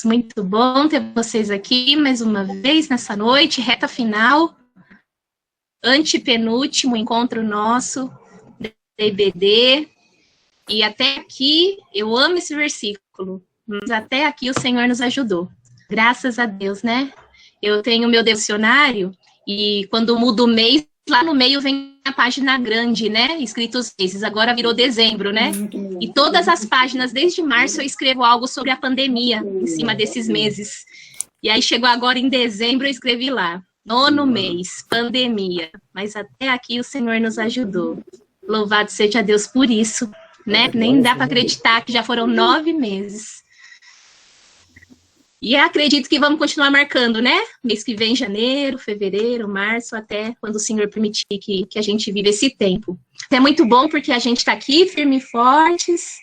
Muito bom ter vocês aqui mais uma vez nessa noite, reta final, antepenúltimo encontro nosso da IBD. E até aqui, eu amo esse versículo, mas até aqui o Senhor nos ajudou. Graças a Deus, né? Eu tenho meu devocionário e quando mudo o mês, lá no meio vem a página grande, né? Escritos meses. Agora virou dezembro, né? E todas as páginas, desde março, eu escrevo algo sobre a pandemia em cima desses meses. E aí chegou agora em dezembro, eu escrevi lá. 9º mês, pandemia. Mas até aqui o Senhor nos ajudou. Louvado seja Deus por isso, né? Nem dá para acreditar que já foram 9 meses. E acredito que vamos continuar marcando, né? Mês que vem, janeiro, fevereiro, março, até quando o Senhor permitir que a gente viva esse tempo. É muito bom porque a gente está aqui, firme e fortes,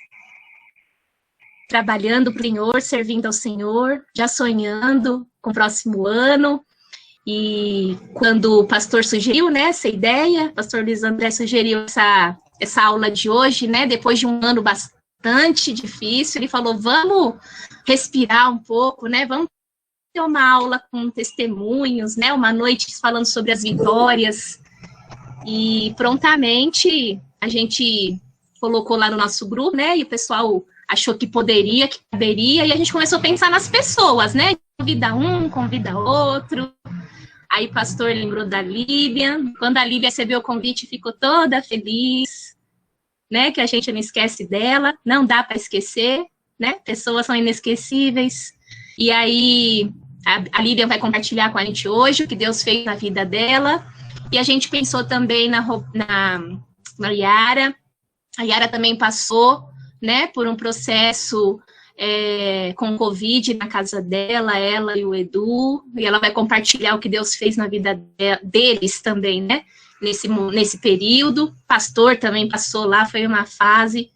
trabalhando para o Senhor, servindo ao Senhor, já sonhando com o próximo ano. E quando o pastor sugeriu, né, essa ideia, o pastor Luiz André sugeriu essa aula de hoje, né, depois de um ano bastante difícil, ele falou, vamos respirar um pouco, né, vamos ter uma aula com testemunhos, né, uma noite falando sobre as vitórias, e prontamente a gente colocou lá no nosso grupo, né, e o pessoal achou que poderia, que caberia, e a gente começou a pensar nas pessoas, né, convida um, convida outro. Aí o pastor lembrou da Líbia, quando a Líbia recebeu o convite, ficou toda feliz, né, que a gente não esquece dela, não dá para esquecer, né, pessoas são inesquecíveis, e aí a Líbia vai compartilhar com a gente hoje o que Deus fez na vida dela, e a gente pensou também na Yara, a Yara também passou, né, por um processo com Covid na casa dela, ela e o Edu, e ela vai compartilhar o que Deus fez na vida deles também, né, nesse período. Pastor também passou lá, foi uma fase.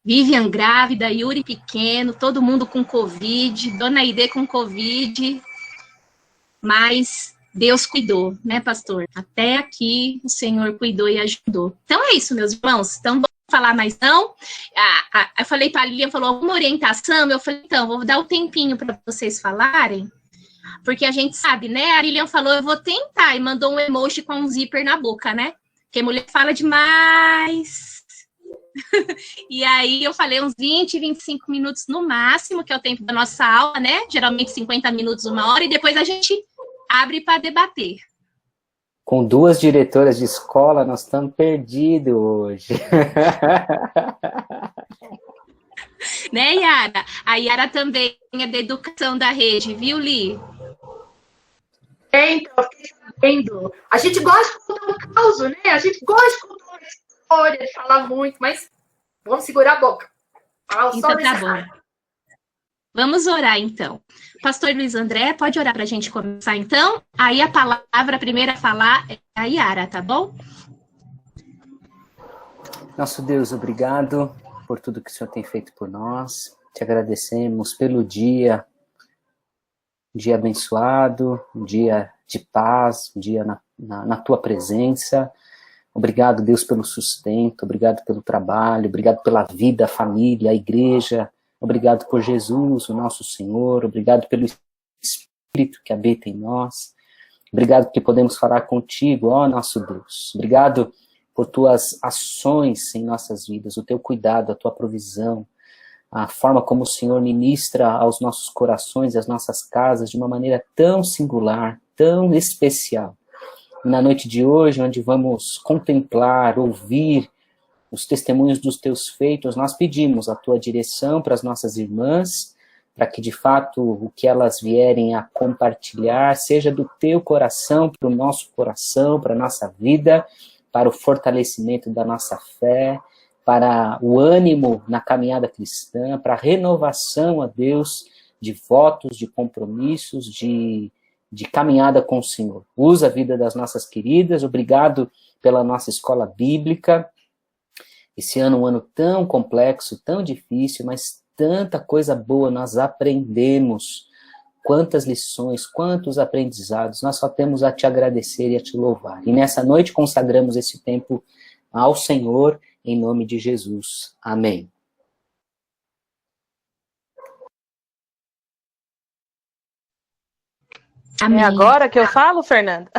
Vivian grávida, Yuri pequeno, todo mundo com Covid, Dona Ide com Covid, mas Deus cuidou, né, pastor? Até aqui o Senhor cuidou e ajudou. Então é isso, meus irmãos, então falar mais não. Eu falei para a Lilian, falou alguma orientação, eu falei, então, vou dar um tempinho para vocês falarem, porque a gente sabe, né, a Lilian falou, eu vou tentar, e mandou um emoji com um zíper na boca, né, porque a mulher fala demais, e aí eu falei uns 20, 25 minutos no máximo, que é o tempo da nossa aula, né, geralmente 50 minutos, 1 hora, e depois a gente abre para debater. Com 2 diretoras de escola, nós estamos perdidos hoje. Né, Yara? A Yara também é da educação da rede, viu, Li? Então, eu fiquei sabendo. A gente gosta de contar um caos, né? A gente gosta de contar uma história, de falar muito, mas vamos segurar a boca. Então tá bom. Vamos orar, então. Pastor Luiz André, pode orar para a gente começar, então? Aí a primeira a falar é a Yara, tá bom? Nosso Deus, obrigado por tudo que o Senhor tem feito por nós. Te agradecemos pelo dia, um dia abençoado, um dia de paz, um dia na Tua presença. Obrigado, Deus, pelo sustento, obrigado pelo trabalho, obrigado pela vida, a família, a igreja. Obrigado por Jesus, o nosso Senhor. Obrigado pelo Espírito que habita em nós. Obrigado porque podemos falar contigo, ó nosso Deus. Obrigado por tuas ações em nossas vidas, o teu cuidado, a tua provisão, a forma como o Senhor ministra aos nossos corações e às nossas casas de uma maneira tão singular, tão especial. E na noite de hoje, onde vamos contemplar, ouvir os testemunhos dos teus feitos, nós pedimos a tua direção para as nossas irmãs, para que de fato o que elas vierem a compartilhar seja do teu coração para o nosso coração, para a nossa vida, para o fortalecimento da nossa fé, para o ânimo na caminhada cristã, para a renovação, a Deus, de votos, de compromissos, de caminhada com o Senhor. Usa a vida das nossas queridas, obrigado pela nossa escola bíblica. Esse ano é um ano tão complexo, tão difícil, mas tanta coisa boa nós aprendemos. Quantas lições, quantos aprendizados. Nós só temos a te agradecer e a te louvar. E nessa noite consagramos esse tempo ao Senhor, em nome de Jesus. Amém. Amém. É agora que eu falo, Fernanda?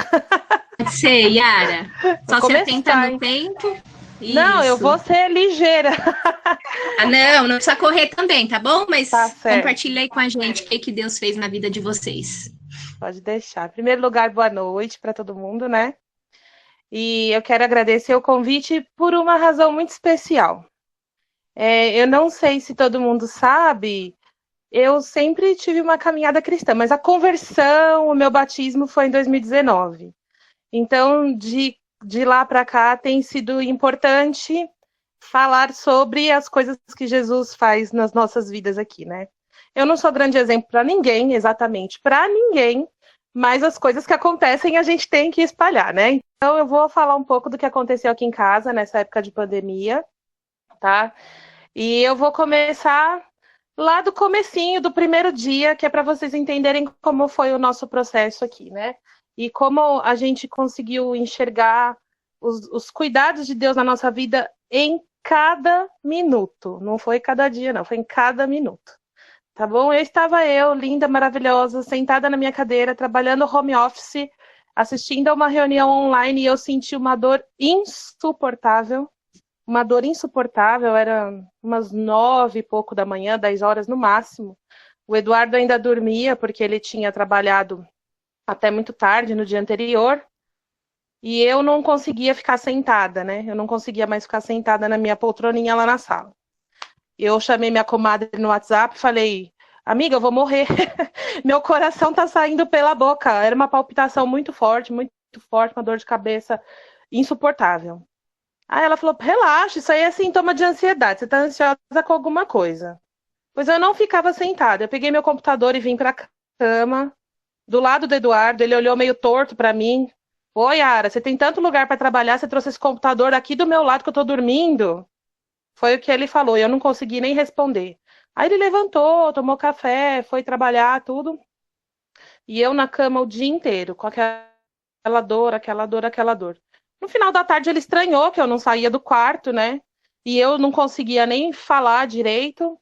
Pode ser, Yara. Só se começar, atenta no hein? tempo. Não, eu Isso. vou ser ligeira. Ah, não precisa correr também, tá bom? Mas Tá certo. compartilha aí com a gente o que Deus fez na vida de vocês. Pode deixar. Em primeiro lugar, boa noite para todo mundo, né? E eu quero agradecer o convite por uma razão muito especial. Eu não sei se todo mundo sabe, eu sempre tive uma caminhada cristã, mas a conversão, o meu batismo foi em 2019. Então, de lá para cá, tem sido importante falar sobre as coisas que Jesus faz nas nossas vidas aqui, né? Eu não sou grande exemplo para ninguém, exatamente para ninguém, mas as coisas que acontecem a gente tem que espalhar, né? Então, eu vou falar um pouco do que aconteceu aqui em casa nessa época de pandemia, tá? E eu vou começar lá do comecinho, do primeiro dia, que é para vocês entenderem como foi o nosso processo aqui, né? E como a gente conseguiu enxergar os cuidados de Deus na nossa vida em cada minuto. Não foi cada dia, não, foi em cada minuto. Tá bom? Estava linda, maravilhosa, sentada na minha cadeira, trabalhando home office, assistindo a uma reunião online e eu senti uma dor insuportável. Uma dor insuportável, era umas 9 e pouco da manhã, 10 horas no máximo. O Eduardo ainda dormia, porque ele tinha trabalhado até muito tarde no dia anterior. E eu não conseguia ficar sentada, né? Eu não conseguia mais ficar sentada na minha poltroninha lá na sala. Eu chamei minha comadre no WhatsApp e falei, amiga, eu vou morrer. Meu coração tá saindo pela boca. Era uma palpitação muito forte, uma dor de cabeça insuportável. Aí ela falou, relaxa, isso aí é sintoma de ansiedade, você tá ansiosa com alguma coisa. Pois eu não ficava sentada, eu peguei meu computador e vim pra cama, do lado do Eduardo, ele olhou meio torto pra mim. Oi, Yara, você tem tanto lugar pra trabalhar, você trouxe esse computador aqui do meu lado que eu tô dormindo? Foi o que ele falou, e eu não consegui nem responder. Aí ele levantou, tomou café, foi trabalhar, tudo. E eu na cama o dia inteiro, com aquela dor, aquela dor, aquela dor. No final da tarde ele estranhou que eu não saía do quarto, né? E eu não conseguia nem falar direito.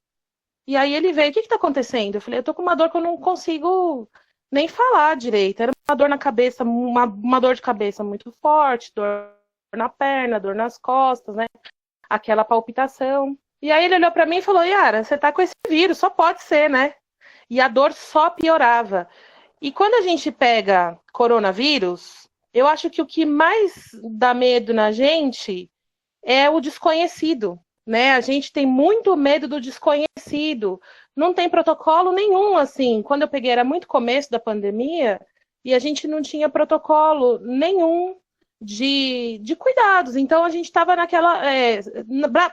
E aí ele veio, o que tá acontecendo? Eu falei, eu tô com uma dor que eu não consigo nem falar direito. Era uma dor na cabeça, uma dor de cabeça muito forte, dor na perna, dor nas costas, né? Aquela palpitação. E aí ele olhou pra mim e falou, Yara, você tá com esse vírus, só pode ser, né? E a dor só piorava. E quando a gente pega coronavírus, eu acho que o que mais dá medo na gente é o desconhecido, né? A gente tem muito medo do desconhecido. Não tem protocolo nenhum, assim. Quando eu peguei, era muito começo da pandemia, e a gente não tinha protocolo nenhum de cuidados. Então, a gente estava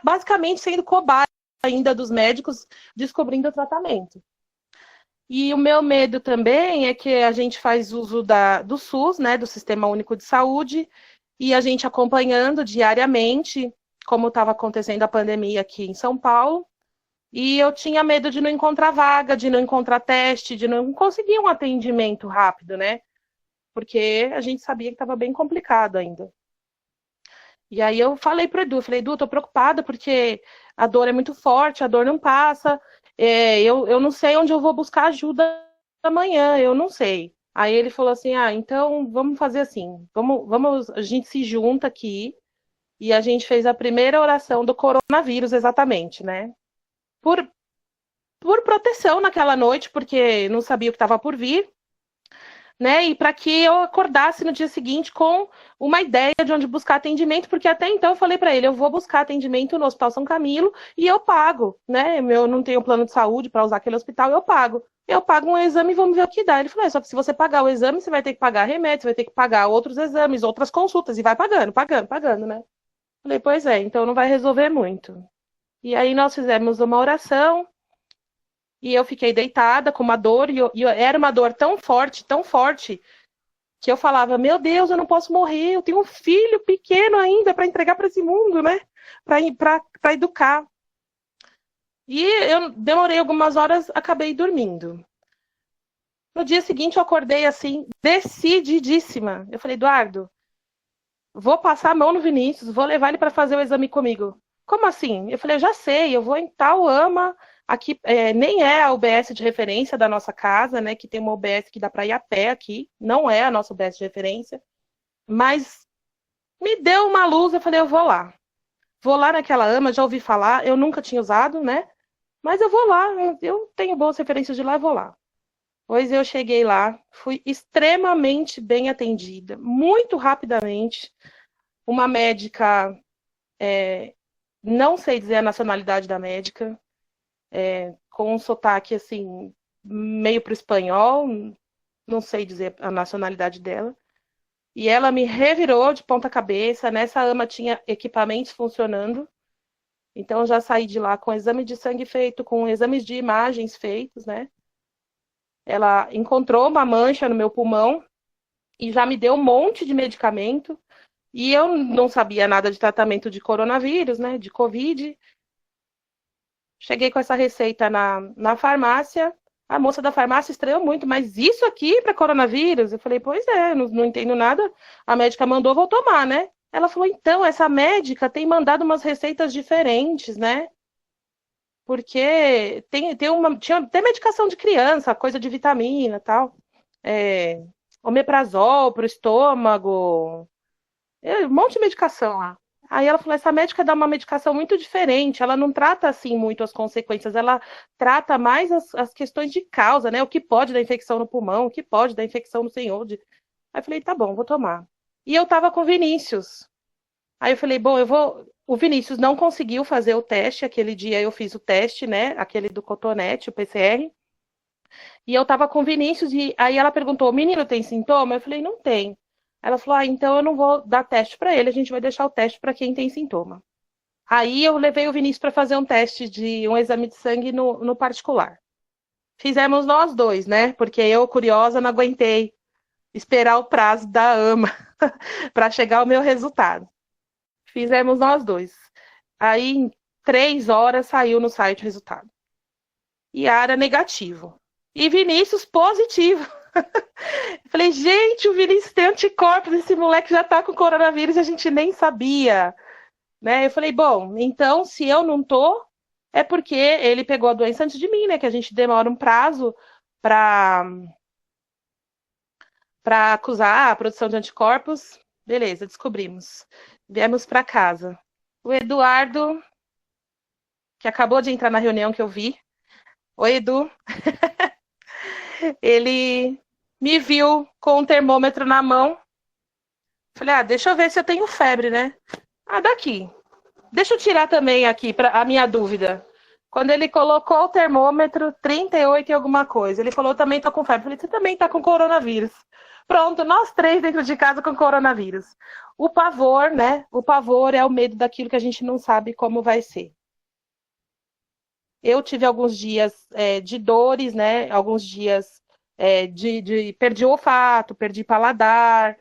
basicamente sendo cobaia ainda dos médicos descobrindo o tratamento. E o meu medo também é que a gente faz uso do SUS, né, do Sistema Único de Saúde, e a gente acompanhando diariamente como estava acontecendo a pandemia aqui em São Paulo, e eu tinha medo de não encontrar vaga, de não encontrar teste, de não conseguir um atendimento rápido, né? Porque a gente sabia que estava bem complicado ainda. E aí eu falei pro Edu, tô preocupada porque a dor é muito forte, a dor não passa, eu não sei onde eu vou buscar ajuda amanhã, eu não sei. Aí ele falou assim, então vamos fazer assim, a gente se junta aqui e a gente fez a primeira oração do coronavírus exatamente, né? Por proteção naquela noite, porque não sabia o que estava por vir, né? E para que eu acordasse no dia seguinte com uma ideia de onde buscar atendimento, porque até então eu falei para ele, eu vou buscar atendimento no Hospital São Camilo e eu pago, né? Eu não tenho plano de saúde para usar aquele hospital, eu pago. Eu pago um exame e vamos ver o que dá. Ele falou, só que se você pagar o exame, você vai ter que pagar remédio, você vai ter que pagar outros exames, outras consultas, e vai pagando, né? Falei, pois é, então não vai resolver muito. E aí nós fizemos uma oração, e eu fiquei deitada com uma dor, e era uma dor tão forte, que eu falava, meu Deus, eu não posso morrer, eu tenho um filho pequeno ainda para entregar para esse mundo, né? Para educar. E eu demorei algumas horas, acabei dormindo. No dia seguinte eu acordei assim, decididíssima. Eu falei, Eduardo, vou passar a mão no Vinícius, vou levar ele para fazer o exame comigo. Como assim? Eu falei, eu já sei, eu vou em tal AMA Aqui nem é a UBS de referência da nossa casa, né? Que tem uma UBS que dá para ir a pé aqui. Não é a nossa UBS de referência. Mas me deu uma luz, eu falei, eu vou lá. Vou lá naquela AMA, já ouvi falar, eu nunca tinha usado, né? Mas eu vou lá, eu tenho boas referências de lá, eu vou lá. Pois eu cheguei lá, fui extremamente bem atendida, muito rapidamente. Uma médica, não sei dizer a nacionalidade da médica, com um sotaque assim, meio para o espanhol, não sei dizer a nacionalidade dela. E ela me revirou de ponta cabeça. Nessa AMA tinha equipamentos funcionando. Então, eu já saí de lá com exame de sangue feito, com exames de imagens feitos, né? Ela encontrou uma mancha no meu pulmão e já me deu um monte de medicamento. E eu não sabia nada de tratamento de coronavírus, né? De Covid. Cheguei com essa receita na farmácia. A moça da farmácia estranhou muito, mas isso aqui para coronavírus? Eu falei, pois é, não entendo nada. A médica mandou, vou tomar, né? Ela falou, então, essa médica tem mandado umas receitas diferentes, né? Porque tem medicação de criança, coisa de vitamina e tal. Omeprazol para o estômago, um monte de medicação lá. Aí ela falou, essa médica dá uma medicação muito diferente, ela não trata assim muito as consequências, ela trata mais as questões de causa, né? O que pode dar infecção no pulmão, o que pode dar infecção no senhor. Aí eu falei, tá bom, vou tomar. E eu tava com o Vinícius. Aí eu falei, bom, o Vinícius não conseguiu fazer o teste, aquele dia eu fiz o teste, né? Aquele do cotonete, o PCR. E eu tava com o Vinícius, e aí ela perguntou, o menino tem sintoma? Eu falei, não tem. Ela falou, então eu não vou dar teste para ele, a gente vai deixar o teste para quem tem sintoma. Aí eu levei o Vinícius para fazer um teste de um exame de sangue no particular. Fizemos nós dois, né? Porque eu, curiosa, não aguentei esperar o prazo da AMA para chegar o meu resultado. Fizemos nós dois. Aí, em 3 horas, saiu no site o resultado. Yara negativo. E Vinícius positivo. Falei, gente, o Vinícius tem anticorpos, esse moleque já tá com coronavírus e a gente nem sabia. Né? Eu falei, bom, então se eu não tô, é porque ele pegou a doença antes de mim, né? Que a gente demora um prazo para acusar a produção de anticorpos. Beleza, descobrimos. Viemos para casa. O Eduardo, que acabou de entrar na reunião que eu vi. Oi, Edu. Ele me viu com um termômetro na mão. Falei, deixa eu ver se eu tenho febre, né? Daqui. Deixa eu tirar também aqui a minha dúvida. Quando ele colocou o termômetro, 38 e alguma coisa. Ele falou, também tô com febre. Falei, você também tá com coronavírus. Pronto, nós 3 dentro de casa com coronavírus. O pavor, né? O pavor é o medo daquilo que a gente não sabe como vai ser. Eu tive alguns dias de dores, né? Alguns dias perdi o olfato, perdi paladar,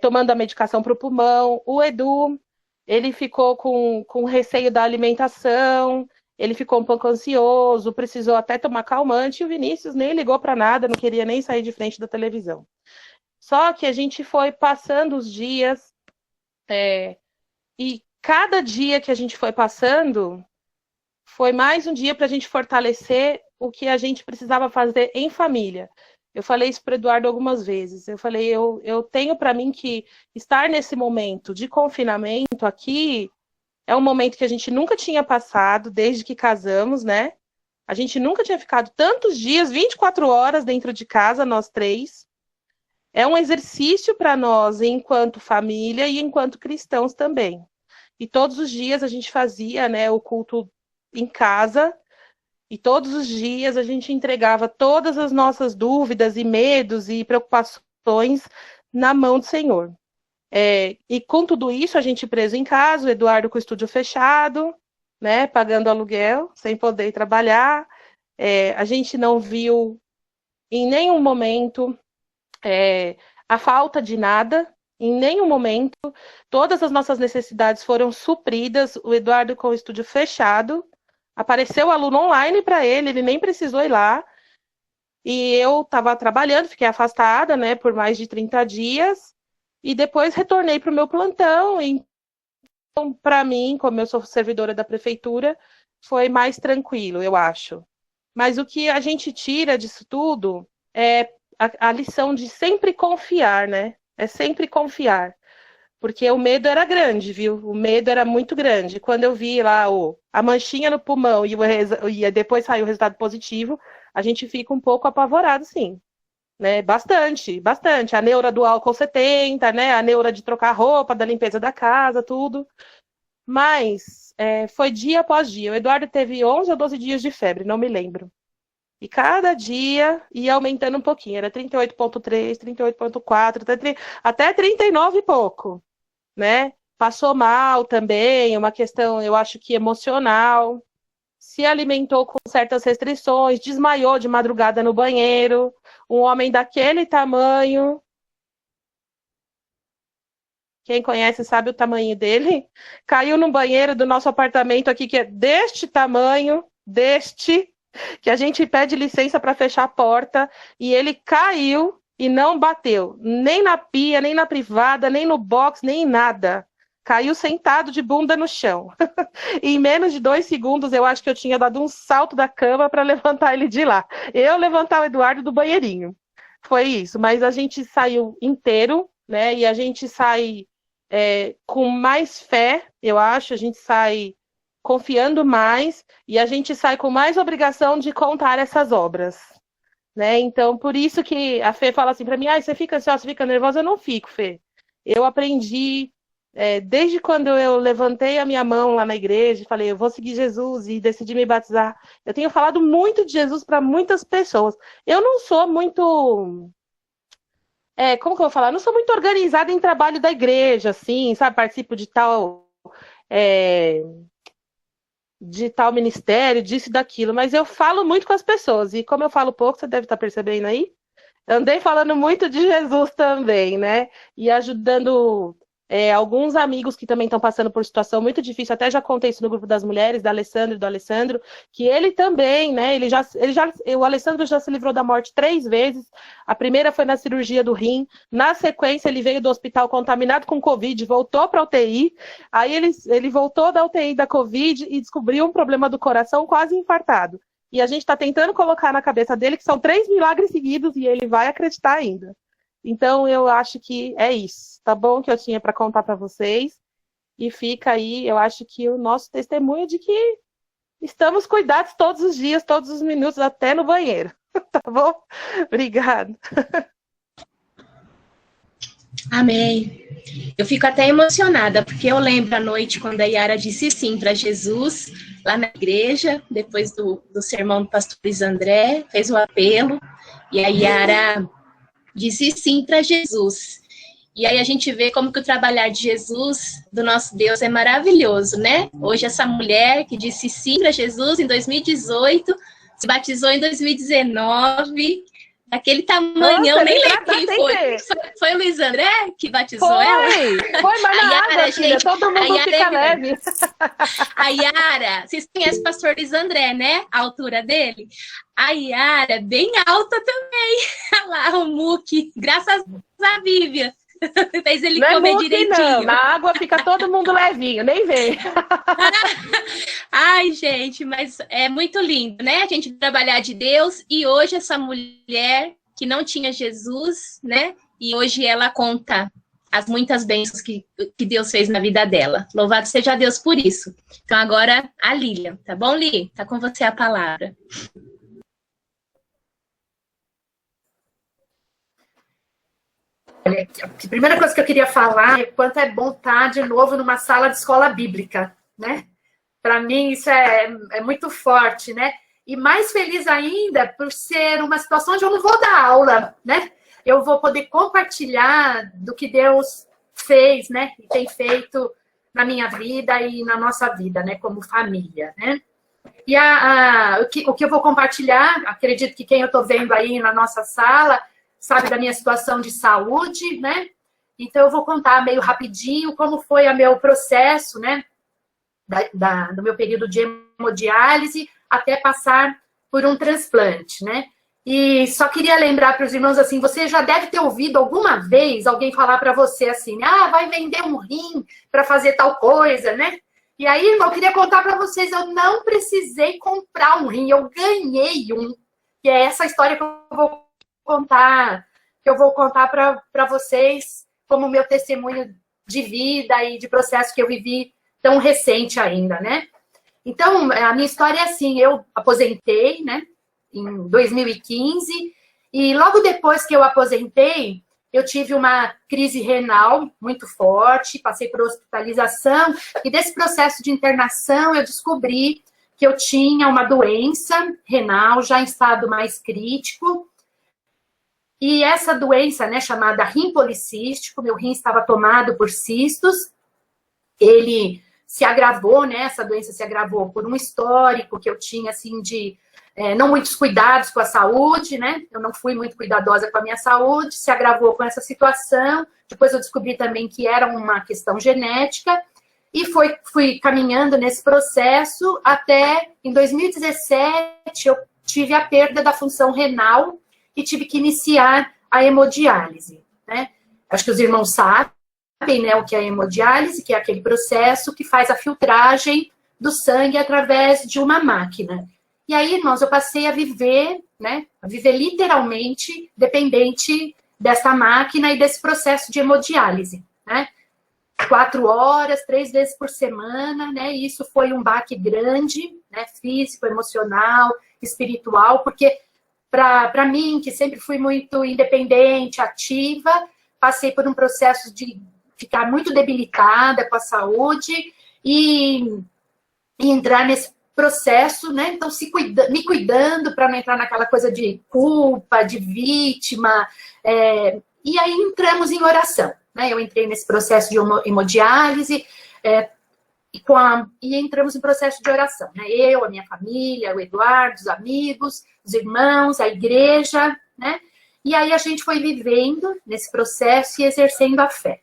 tomando a medicação para o pulmão. O Edu, ele ficou com receio da alimentação, ele ficou um pouco ansioso, precisou até tomar calmante, e o Vinícius nem ligou para nada, não queria nem sair de frente da televisão. Só que a gente foi passando os dias, e cada dia que a gente foi passando, foi mais um dia para a gente fortalecer o que a gente precisava fazer em família. Eu falei isso para o Eduardo algumas vezes. Eu falei, eu tenho para mim que estar nesse momento de confinamento aqui é um momento que a gente nunca tinha passado desde que casamos, né? A gente nunca tinha ficado tantos dias, 24 horas dentro de casa, nós 3. É um exercício para nós enquanto família e enquanto cristãos também. E todos os dias a gente fazia, né, o culto em casa, e todos os dias a gente entregava todas as nossas dúvidas e medos e preocupações na mão do Senhor. E com tudo isso, a gente preso em casa, o Eduardo com o estúdio fechado, né, pagando aluguel, sem poder trabalhar. A gente não viu em nenhum momento a falta de nada, em nenhum momento. Todas as nossas necessidades foram supridas, o Eduardo com o estúdio fechado. Apareceu o aluno online para ele nem precisou ir lá. E eu estava trabalhando, fiquei afastada, né, por mais de 30 dias. E depois retornei para o meu plantão. Então, para mim, como eu sou servidora da prefeitura, foi mais tranquilo, eu acho. Mas o que a gente tira disso tudo é a lição de sempre confiar, né? É sempre confiar. Porque o medo era grande, viu? O medo era muito grande. Quando eu vi lá a manchinha no pulmão e depois saiu o resultado positivo, a gente fica um pouco apavorado, sim. Né? Bastante, bastante. A neura do álcool 70, né? A neura de trocar roupa, da limpeza da casa, tudo. Mas foi dia após dia. O Eduardo teve 11 ou 12 dias de febre, não me lembro. E cada dia ia aumentando um pouquinho. Era 38,3, 38,4, até 39 e pouco. Né? Passou mal também, uma questão, eu acho que emocional, se alimentou com certas restrições, desmaiou de madrugada no banheiro, um homem daquele tamanho, quem conhece sabe o tamanho dele, caiu no banheiro do nosso apartamento aqui, que é deste tamanho, que a gente pede licença para fechar a porta, e ele caiu e não bateu, nem na pia, nem na privada, nem no box, nem em nada. Caiu sentado de bunda no chão. E em menos de 2 segundos, eu acho que eu tinha dado um salto da cama para levantar ele de lá. Eu levantar o Eduardo do banheirinho. Foi isso, mas a gente saiu inteiro, né? E a gente sai com mais fé, eu acho, a gente sai confiando mais e a gente sai com mais obrigação de contar essas obras. Né? Então, por isso que a Fê fala assim para mim, você fica ansiosa, você fica nervosa? Eu não fico, Fê. Eu aprendi, desde quando eu levantei a minha mão lá na igreja, falei, eu vou seguir Jesus e decidi me batizar. Eu tenho falado muito de Jesus para muitas pessoas. Eu não sou muito... como que eu vou falar? Eu não sou muito organizada em trabalho da igreja, assim, sabe? Participo de tal ministério, disso e daquilo, mas eu falo muito com as pessoas, e como eu falo pouco, você deve estar percebendo aí, andei falando muito de Jesus também, né, e ajudando alguns amigos que também estão passando por situação muito difícil, até já contei isso no grupo das mulheres, da Alessandra e do Alessandro, que ele também, né, o Alessandro já se livrou da morte 3 vezes, a primeira foi na cirurgia do rim, na sequência ele veio do hospital contaminado com Covid, voltou para a UTI, aí ele voltou da UTI da Covid e descobriu um problema do coração quase infartado, e a gente está tentando colocar na cabeça dele que são 3 milagres seguidos e ele vai acreditar ainda. Então, eu acho que é isso, tá bom? Que eu tinha para contar para vocês. E fica aí, eu acho que o nosso testemunho de que estamos cuidados todos os dias, todos os minutos, até no banheiro. Tá bom? Obrigada. Amém. Eu fico até emocionada, porque eu lembro à noite quando a Yara disse sim para Jesus, lá na igreja, depois do sermão do pastor Luiz André, fez o apelo, e a Yara disse sim para Jesus. E aí a gente vê como que o trabalhar de Jesus, do nosso Deus, é maravilhoso, né? Hoje essa mulher que disse sim para Jesus em 2018, se batizou em 2019, daquele tamanhão, nem lembro quem foi. Foi o Luiz André que batizou ela? Foi, mas na água, gente, todo mundo fica leve. A Yara, vocês conhecem o pastor Luiz André, né? A altura dele. A Yara, bem alta também. Olha lá, o Muque, graças a Bíblia. Fez ele não comer é Muque, direitinho. Não. Na água fica todo mundo levinho, nem vê. Ai, gente, mas é muito lindo, né? A gente trabalhar de Deus e hoje essa mulher que não tinha Jesus, né? E hoje ela conta as muitas bênçãos que Deus fez na vida dela. Louvado seja Deus por isso. Então agora a Lilian, tá bom, Li? Tá com você a palavra. A primeira coisa que eu queria falar é quanto é bom estar de novo numa sala de escola bíblica, né? Para mim isso é muito forte, né? E mais feliz ainda por ser uma situação onde eu não vou dar aula, né? Eu vou poder compartilhar do que Deus fez, né? E tem feito na minha vida e na nossa vida, né? Como família, né? E o que eu vou compartilhar, acredito que quem eu estou vendo aí na nossa sala sabe da minha situação de saúde, né? Então, eu vou contar meio rapidinho como foi o meu processo, né? Do meu período de hemodiálise até passar por um transplante, né? E só queria lembrar para os irmãos assim, você já deve ter ouvido alguma vez alguém falar para você assim, vai vender um rim para fazer tal coisa, né? E aí, irmão, eu queria contar para vocês, eu não precisei comprar um rim, eu ganhei um. E é essa história que eu vou contar para vocês como meu testemunho de vida e de processo que eu vivi tão recente ainda, né? Então, a minha história é assim, eu aposentei, né? Em 2015, e logo depois que eu aposentei, eu tive uma crise renal muito forte, passei por hospitalização, e desse processo de internação eu descobri que eu tinha uma doença renal, já em estado mais crítico, e essa doença, né, chamada rim policístico, meu rim estava tomado por cistos, ele se agravou, né, essa doença se agravou por um histórico que eu tinha, assim, de não muitos cuidados com a saúde, né? Eu não fui muito cuidadosa com a minha saúde, se agravou com essa situação. Depois eu descobri também que era uma questão genética e fui caminhando nesse processo até em 2017 eu tive a perda da função renal e tive que iniciar a hemodiálise, né? Acho que os irmãos sabem, né, o que é a hemodiálise, que é aquele processo que faz a filtragem do sangue através de uma máquina. E aí, irmãos, eu passei a viver, né? A viver literalmente dependente dessa máquina e desse processo de hemodiálise, né? 4 horas, 3 vezes por semana, né? E isso foi um baque grande, né? Físico, emocional, espiritual, porque para mim, que sempre fui muito independente, ativa, passei por um processo de ficar muito debilitada com a saúde e entrar nesse processo, né? Então, me cuidando para não entrar naquela coisa de culpa, de vítima. E aí entramos em oração, né? Eu entrei nesse processo de hemodiálise e entramos em processo de oração, né? Eu, a minha família, o Eduardo, os amigos, os irmãos, a igreja, né? E aí a gente foi vivendo nesse processo e exercendo a fé.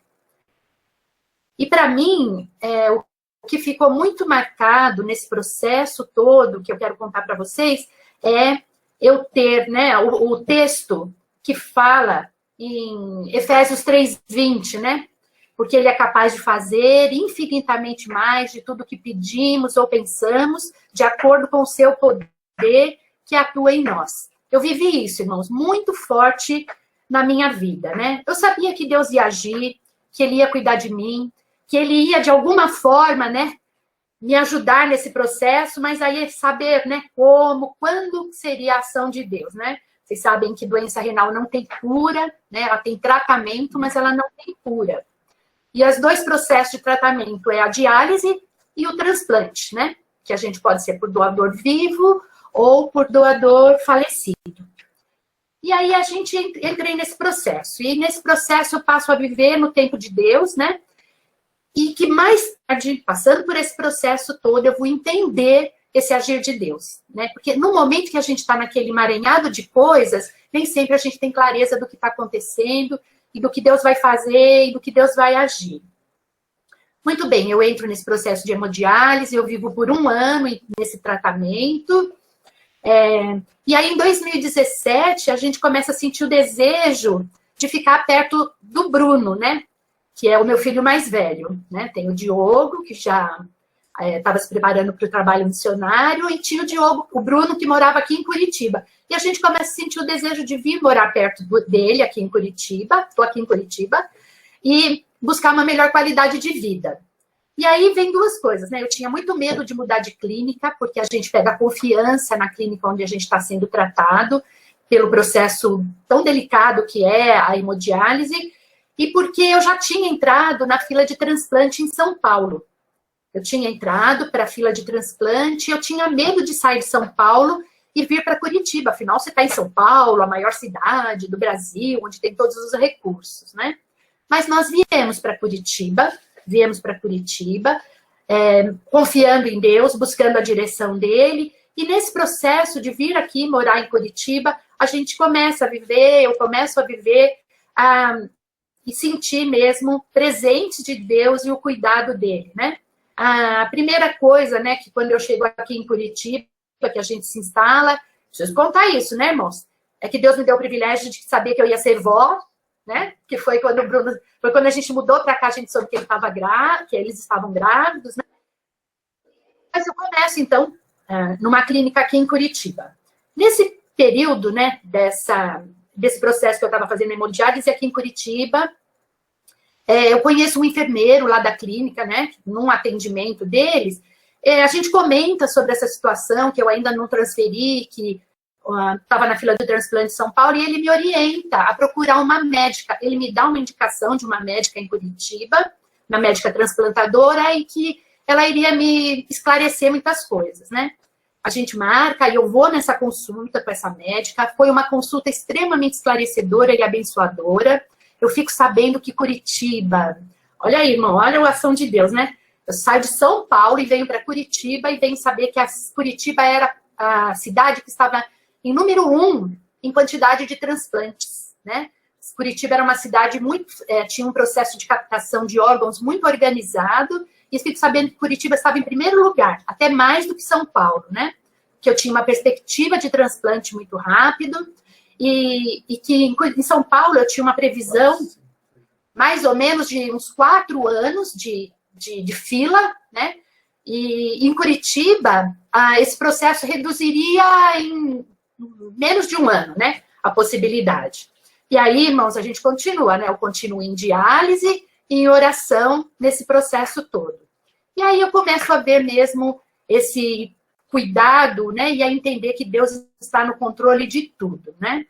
E para mim, o que ficou muito marcado nesse processo todo, que eu quero contar para vocês, é eu ter, né, o texto que fala em Efésios 3:20, né? Porque ele é capaz de fazer infinitamente mais de tudo que pedimos ou pensamos, de acordo com o seu poder que atua em nós. Eu vivi isso, irmãos, muito forte na minha vida, né? Eu sabia que Deus ia agir, que Ele ia cuidar de mim, que Ele ia, de alguma forma, né, me ajudar nesse processo, mas aí é saber, né, como, quando seria a ação de Deus, né? Vocês sabem que doença renal não tem cura, né? Ela tem tratamento, mas ela não tem cura. E os 2 processos de tratamento é a diálise e o transplante, né? Que a gente pode ser por doador vivo ou por doador falecido. E aí a gente entrei nesse processo. E nesse processo eu passo a viver no tempo de Deus, né? E que mais tarde, passando por esse processo todo, eu vou entender esse agir de Deus, né? Porque no momento que a gente está naquele emaranhado de coisas, nem sempre a gente tem clareza do que está acontecendo e do que Deus vai fazer e do que Deus vai agir. Muito bem, eu entro nesse processo de hemodiálise, eu vivo por 1 ano nesse tratamento. E aí, em 2017, a gente começa a sentir o desejo de ficar perto do Bruno, né? Que é o meu filho mais velho, né? Tem o Diogo, que já estava se preparando para o trabalho missionário, e tinha o Bruno, que morava aqui em Curitiba. E a gente começa a sentir o desejo de vir morar perto dele, aqui em Curitiba, estou aqui em Curitiba, e buscar uma melhor qualidade de vida. E aí vem 2 coisas, né? Eu tinha muito medo de mudar de clínica, porque a gente pega confiança na clínica onde a gente está sendo tratado, pelo processo tão delicado que é a hemodiálise, e porque eu já tinha entrado na fila de transplante em São Paulo. Eu tinha entrado para a fila de transplante, eu tinha medo de sair de São Paulo e vir para Curitiba. Afinal, você está em São Paulo, a maior cidade do Brasil, onde tem todos os recursos, né? Mas nós viemos para Curitiba, confiando em Deus, buscando a direção dele. E nesse processo de vir aqui morar em Curitiba, a gente começa a viver, eu começo a viver e sentir mesmo presente de Deus e o cuidado dele, né? A primeira coisa, né, que quando eu chego aqui em Curitiba, que a gente se instala, preciso contar isso, né, irmãos? é que Deus me deu o privilégio de saber que eu ia ser vó, né? Que foi quando o Bruno, foi quando a gente mudou para cá, a gente soube que que eles estavam grávidos, né? Mas eu começo, então, numa clínica aqui em Curitiba. Nesse período, né, desse processo que eu estava fazendo hemodiálise aqui em Curitiba, eu conheço um enfermeiro lá da clínica, né, num atendimento deles, a gente comenta sobre essa situação, que eu ainda não transferi, que estava na fila do transplante de São Paulo, e ele me orienta a procurar uma médica. Ele me dá uma indicação de uma médica em Curitiba, uma médica transplantadora, e que ela iria me esclarecer muitas coisas, né? A gente marca, e eu vou nessa consulta com essa médica. Foi uma consulta extremamente esclarecedora e abençoadora. Eu fico sabendo que Curitiba... Olha aí, irmão, olha a ação de Deus, né? Eu saio de São Paulo e venho para Curitiba e venho saber que Curitiba era a cidade que estava em número 1 em quantidade de transplantes, né? Curitiba era uma cidade muito... tinha um processo de captação de órgãos muito organizado, e fico sabendo que Curitiba estava em primeiro lugar, até mais do que São Paulo, né? Que eu tinha uma perspectiva de transplante muito rápido, e que em São Paulo eu tinha uma previsão mais ou menos de uns 4 anos de fila, né? E em Curitiba, esse processo reduziria em menos de 1 ano, né? A possibilidade. E aí, irmãos, a gente continua, né? Eu continuo em diálise e em oração nesse processo todo. E aí eu começo a ver mesmo esse cuidado, né? E a entender que Deus está no controle de tudo, né?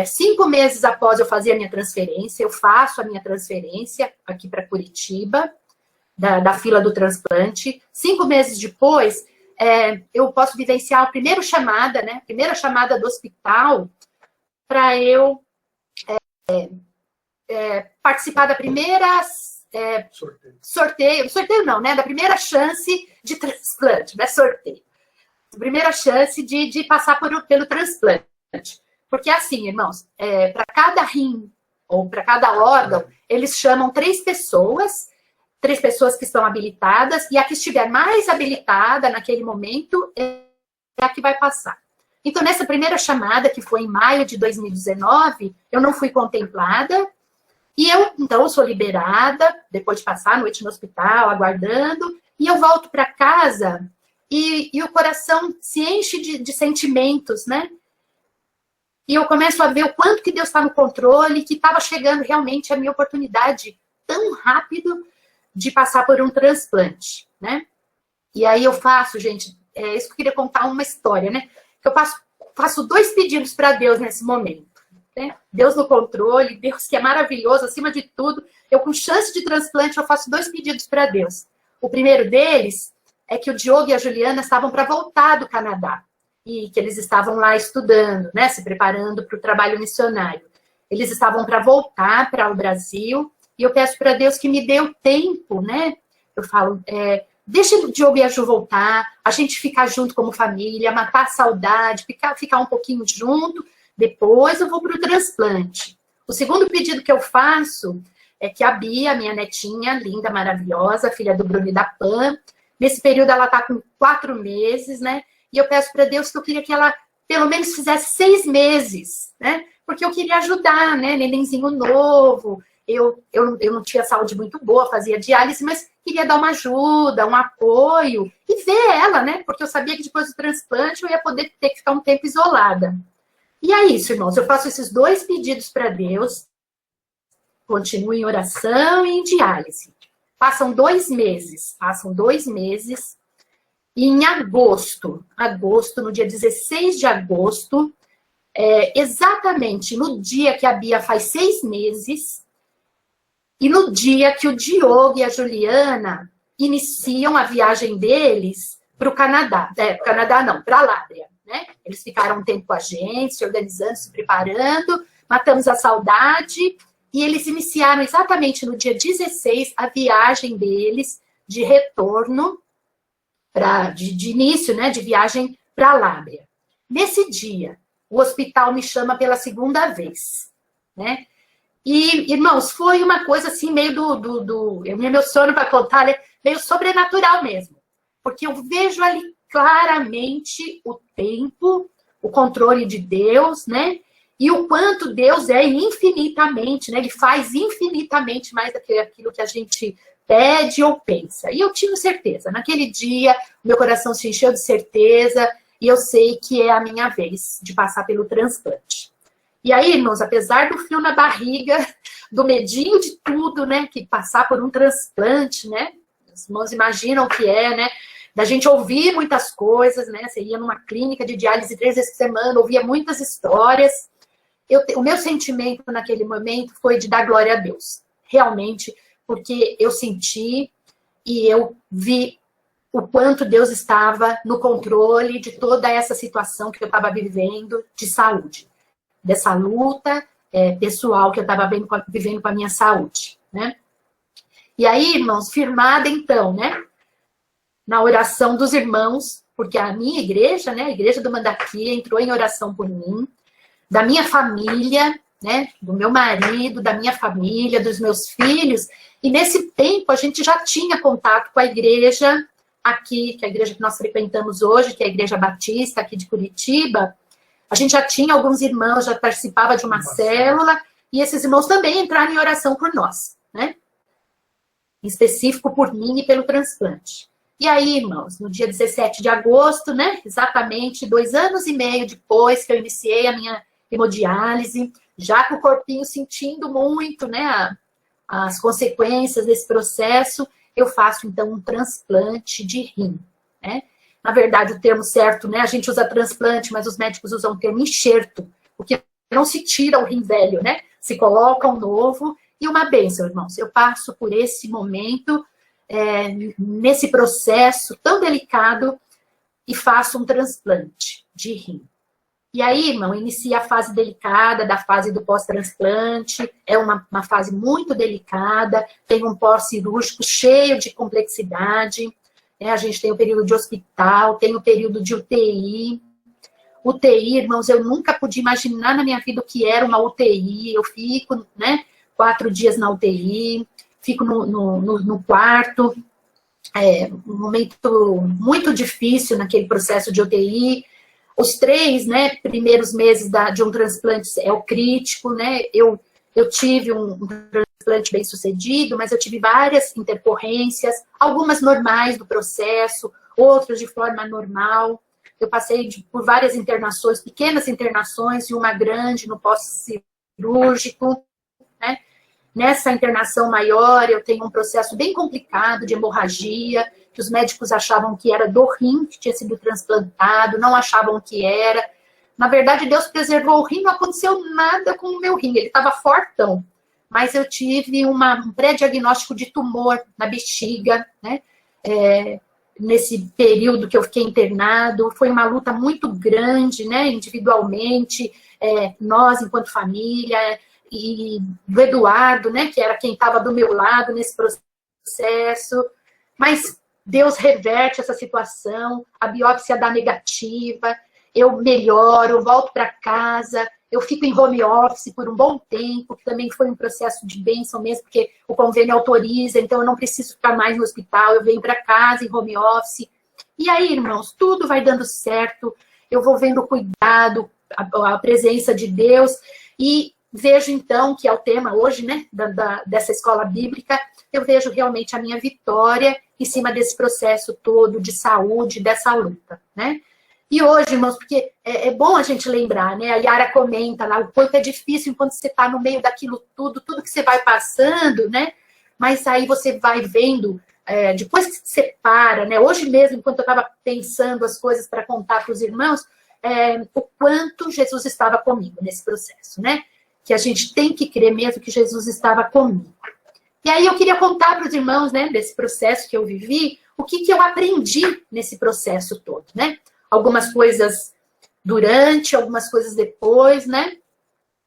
5 meses após eu fazer a minha transferência, eu faço a minha transferência aqui para Curitiba, da fila do transplante. 5 meses depois, eu posso vivenciar a primeira chamada, né? Primeira chamada do hospital para eu participar da primeira sorteio não, né? Da primeira chance de transplante, não é sorteio. Primeira chance de passar pelo transplante. Porque assim, irmãos, para cada rim ou para cada órgão, eles chamam 3 pessoas que estão habilitadas, e a que estiver mais habilitada naquele momento é a que vai passar. Então, nessa primeira chamada, que foi em maio de 2019, eu não fui contemplada, e então, eu sou liberada, depois de passar a noite no hospital, aguardando, e eu volto para casa, e o coração se enche de sentimentos, né? E eu começo a ver o quanto que Deus está no controle, que estava chegando realmente a minha oportunidade tão rápido de passar por um transplante, né? E aí eu faço, gente, isso que eu queria contar uma história, né? Eu faço 2 pedidos para Deus nesse momento, né? Deus no controle, Deus que é maravilhoso, acima de tudo. Eu, com chance de transplante, eu faço 2 pedidos para Deus. O primeiro deles é que o Diogo e a Juliana estavam para voltar do Canadá, e que eles estavam lá estudando, né? Se preparando para o trabalho missionário. Eles estavam para voltar para o Brasil, e eu peço para Deus que me dê o tempo, né? Eu falo, deixa o Diogo e a Ju voltar, a gente ficar junto como família, matar a saudade, ficar um pouquinho junto, depois eu vou para o transplante. O segundo pedido que eu faço é que a Bia, minha netinha, linda, maravilhosa, filha do Bruno e da Pam, nesse período ela está com 4 meses, né? E eu peço para Deus que eu queria que ela pelo menos fizesse 6 meses, né? Porque eu queria ajudar, né? Nenenzinho novo, eu não tinha saúde muito boa, fazia diálise, mas queria dar uma ajuda, um apoio, e ver ela, né? Porque eu sabia que depois do transplante eu ia poder ter que ficar um tempo isolada. E é isso, irmãos, eu faço esses 2 pedidos para Deus, continuo em oração e em diálise. Passam 2 meses, e em agosto, no dia 16 de agosto, exatamente no dia que a Bia faz 6 meses, e no dia que o Diogo e a Juliana iniciam a viagem deles para o Canadá. Canadá não, para a Lábrea, né? Eles ficaram um tempo com a gente, se organizando, se preparando, matamos a saudade, e eles iniciaram exatamente no dia 16 a viagem deles de retorno, de início, né, de viagem para a Lábrea. Nesse dia, o hospital me chama pela 2ª vez, né? E, irmãos, foi uma coisa assim, meio eu me emociono para contar, né? Meio sobrenatural mesmo. Porque eu vejo ali claramente o tempo, o controle de Deus, né? E o quanto Deus é infinitamente, né? Ele faz infinitamente mais do que aquilo que a gente pede ou pensa. E eu tinha certeza. Naquele dia, meu coração se encheu de certeza e eu sei que é a minha vez de passar pelo transplante. E aí, irmãos, apesar do frio na barriga, do medinho de tudo, né? Que passar por um transplante, né? Os irmãos imaginam o que é, né? Da gente ouvir muitas coisas, né? Você ia numa clínica de diálise 3 vezes por semana, ouvia muitas histórias. O meu sentimento naquele momento foi de dar glória a Deus. Realmente, porque eu senti e eu vi o quanto Deus estava no controle de toda essa situação que eu estava vivendo de saúde. Dessa luta pessoal que eu estava vivendo com a minha saúde, né? E aí, irmãos, firmada então, né? Na oração dos irmãos, porque a minha igreja, né? A igreja do Mandaquia entrou em oração por mim, da minha família, né? Do meu marido, da minha família, dos meus filhos. E nesse tempo a gente já tinha contato com a igreja aqui, que é a igreja que nós frequentamos hoje, que é a Igreja Batista aqui de Curitiba. A gente já tinha alguns irmãos, já participava de uma célula, e esses irmãos também entraram em oração por nós, né? Em específico por mim e pelo transplante. E aí, irmãos, no dia 17 de agosto, né? Exatamente 2 anos e meio depois que eu iniciei a minha hemodiálise, já com o corpinho sentindo muito, né? As consequências desse processo, eu faço, então, um transplante de rim, né? Na verdade, o termo certo, né? A gente usa transplante, mas os médicos usam o termo enxerto, porque não se tira o rim velho, né? Se coloca um novo e uma bênção, irmãos. Eu passo por esse momento, nesse processo tão delicado e faço um transplante de rim. E aí, irmão, inicia a fase delicada da fase do pós-transplante. É uma fase muito delicada, tem um pós-cirúrgico cheio de complexidade. A gente tem o período de hospital, tem o período de UTI. UTI, irmãos, eu nunca pude imaginar na minha vida o que era uma UTI. Eu fico, né, 4 dias na UTI, fico no quarto. Um momento muito difícil naquele processo de UTI. Os 3, né, primeiros meses de um transplante é o crítico, né? Eu tive um transplante bem sucedido, mas eu tive várias intercorrências, algumas normais do processo, outras de forma normal. Eu passei por várias internações, pequenas internações e uma grande no pós-cirúrgico, né? Nessa internação maior, eu tenho um processo bem complicado de hemorragia, que os médicos achavam que era do rim que tinha sido transplantado, não achavam que era. Na verdade, Deus preservou o rim, não aconteceu nada com o meu rim, ele estava fortão. Mas eu tive um pré-diagnóstico de tumor na bexiga, né? Nesse período que eu fiquei internado, foi uma luta muito grande, né? Individualmente, nós enquanto família, e do Eduardo, né? Que era quem estava do meu lado nesse processo. Mas Deus reverte essa situação, a biópsia dá negativa, eu melhoro, volto para casa, eu fico em home office por um bom tempo, que também foi um processo de bênção mesmo, porque o convênio autoriza, então eu não preciso ficar mais no hospital, eu venho para casa em home office. E aí, irmãos, tudo vai dando certo, eu vou vendo o cuidado, a presença de Deus, e vejo então, que é o tema hoje, né, dessa escola bíblica, eu vejo realmente a minha vitória em cima desse processo todo de saúde, dessa luta, né? E hoje, irmãos, porque é bom a gente lembrar, né? A Yara comenta lá o quanto é difícil enquanto você está no meio daquilo tudo que você vai passando, né? Mas aí você vai vendo, depois que você para, né? Hoje mesmo, enquanto eu estava pensando as coisas para contar para os irmãos, o quanto Jesus estava comigo nesse processo, né? Que a gente tem que crer mesmo que Jesus estava comigo. E aí eu queria contar para os irmãos, né, desse processo que eu vivi, o que eu aprendi nesse processo todo, né? Algumas coisas durante, algumas coisas depois, né?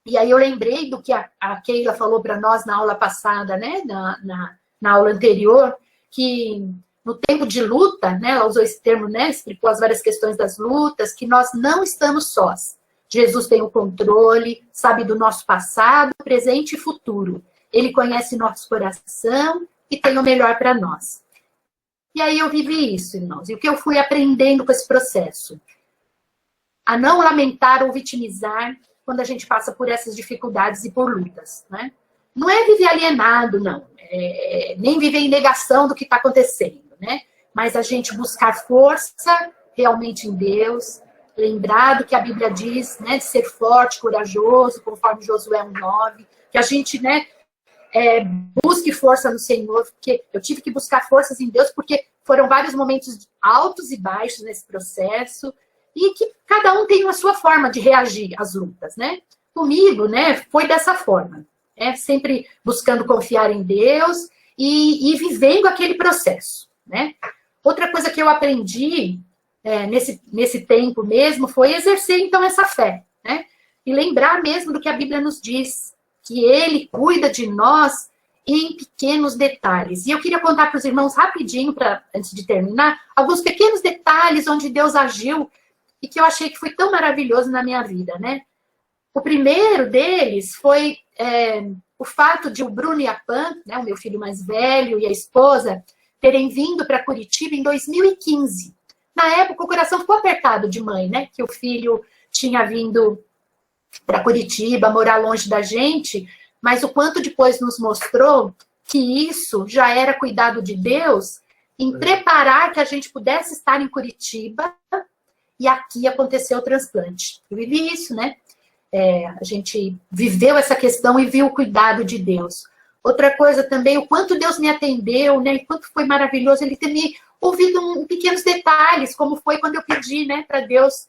E aí eu lembrei do que a Keila falou para nós na aula passada, né? Na aula anterior, que no tempo de luta, né? Ela usou esse termo, né? Explicou as várias questões das lutas, que nós não estamos sós. Jesus tem o controle, sabe do nosso passado, presente e futuro. Ele conhece nosso coração e tem o melhor para nós. E aí eu vivi isso, irmãos. E o que eu fui aprendendo com esse processo? A não lamentar ou vitimizar, quando a gente passa por essas dificuldades e por lutas, né? Não é viver alienado, não. Nem viver em negação do que está acontecendo, né? Mas a gente buscar força realmente em Deus, lembrar do que a Bíblia diz, né? De ser forte, corajoso, conforme Josué 1:9, que a gente, né? Busque força no Senhor, porque eu tive que buscar forças em Deus, porque foram vários momentos altos e baixos nesse processo, e que cada um tem a sua forma de reagir às lutas, né? Comigo, né, foi dessa forma, sempre buscando confiar em Deus e vivendo aquele processo, né? Outra coisa que eu aprendi nesse tempo mesmo foi exercer, então, essa fé, né? E lembrar mesmo do que a Bíblia nos diz, que Ele cuida de nós em pequenos detalhes. E eu queria contar para os irmãos rapidinho, antes de terminar, alguns pequenos detalhes onde Deus agiu e que eu achei que foi tão maravilhoso na minha vida, né? O primeiro deles foi o fato de o Bruno e a Pan, né, o meu filho mais velho e a esposa, terem vindo para Curitiba em 2015. Na época, o coração ficou apertado de mãe, né? Que o filho tinha vindo para Curitiba, morar longe da gente, mas o quanto depois nos mostrou que isso já era cuidado de Deus em preparar que a gente pudesse estar em Curitiba e aqui aconteceu o transplante. Eu vivi isso, né? A gente viveu essa questão e viu o cuidado de Deus. Outra coisa também, o quanto Deus me atendeu, né? E quanto foi maravilhoso Ele ter me ouvido em pequenos detalhes, como foi quando eu pedi, né, para Deus,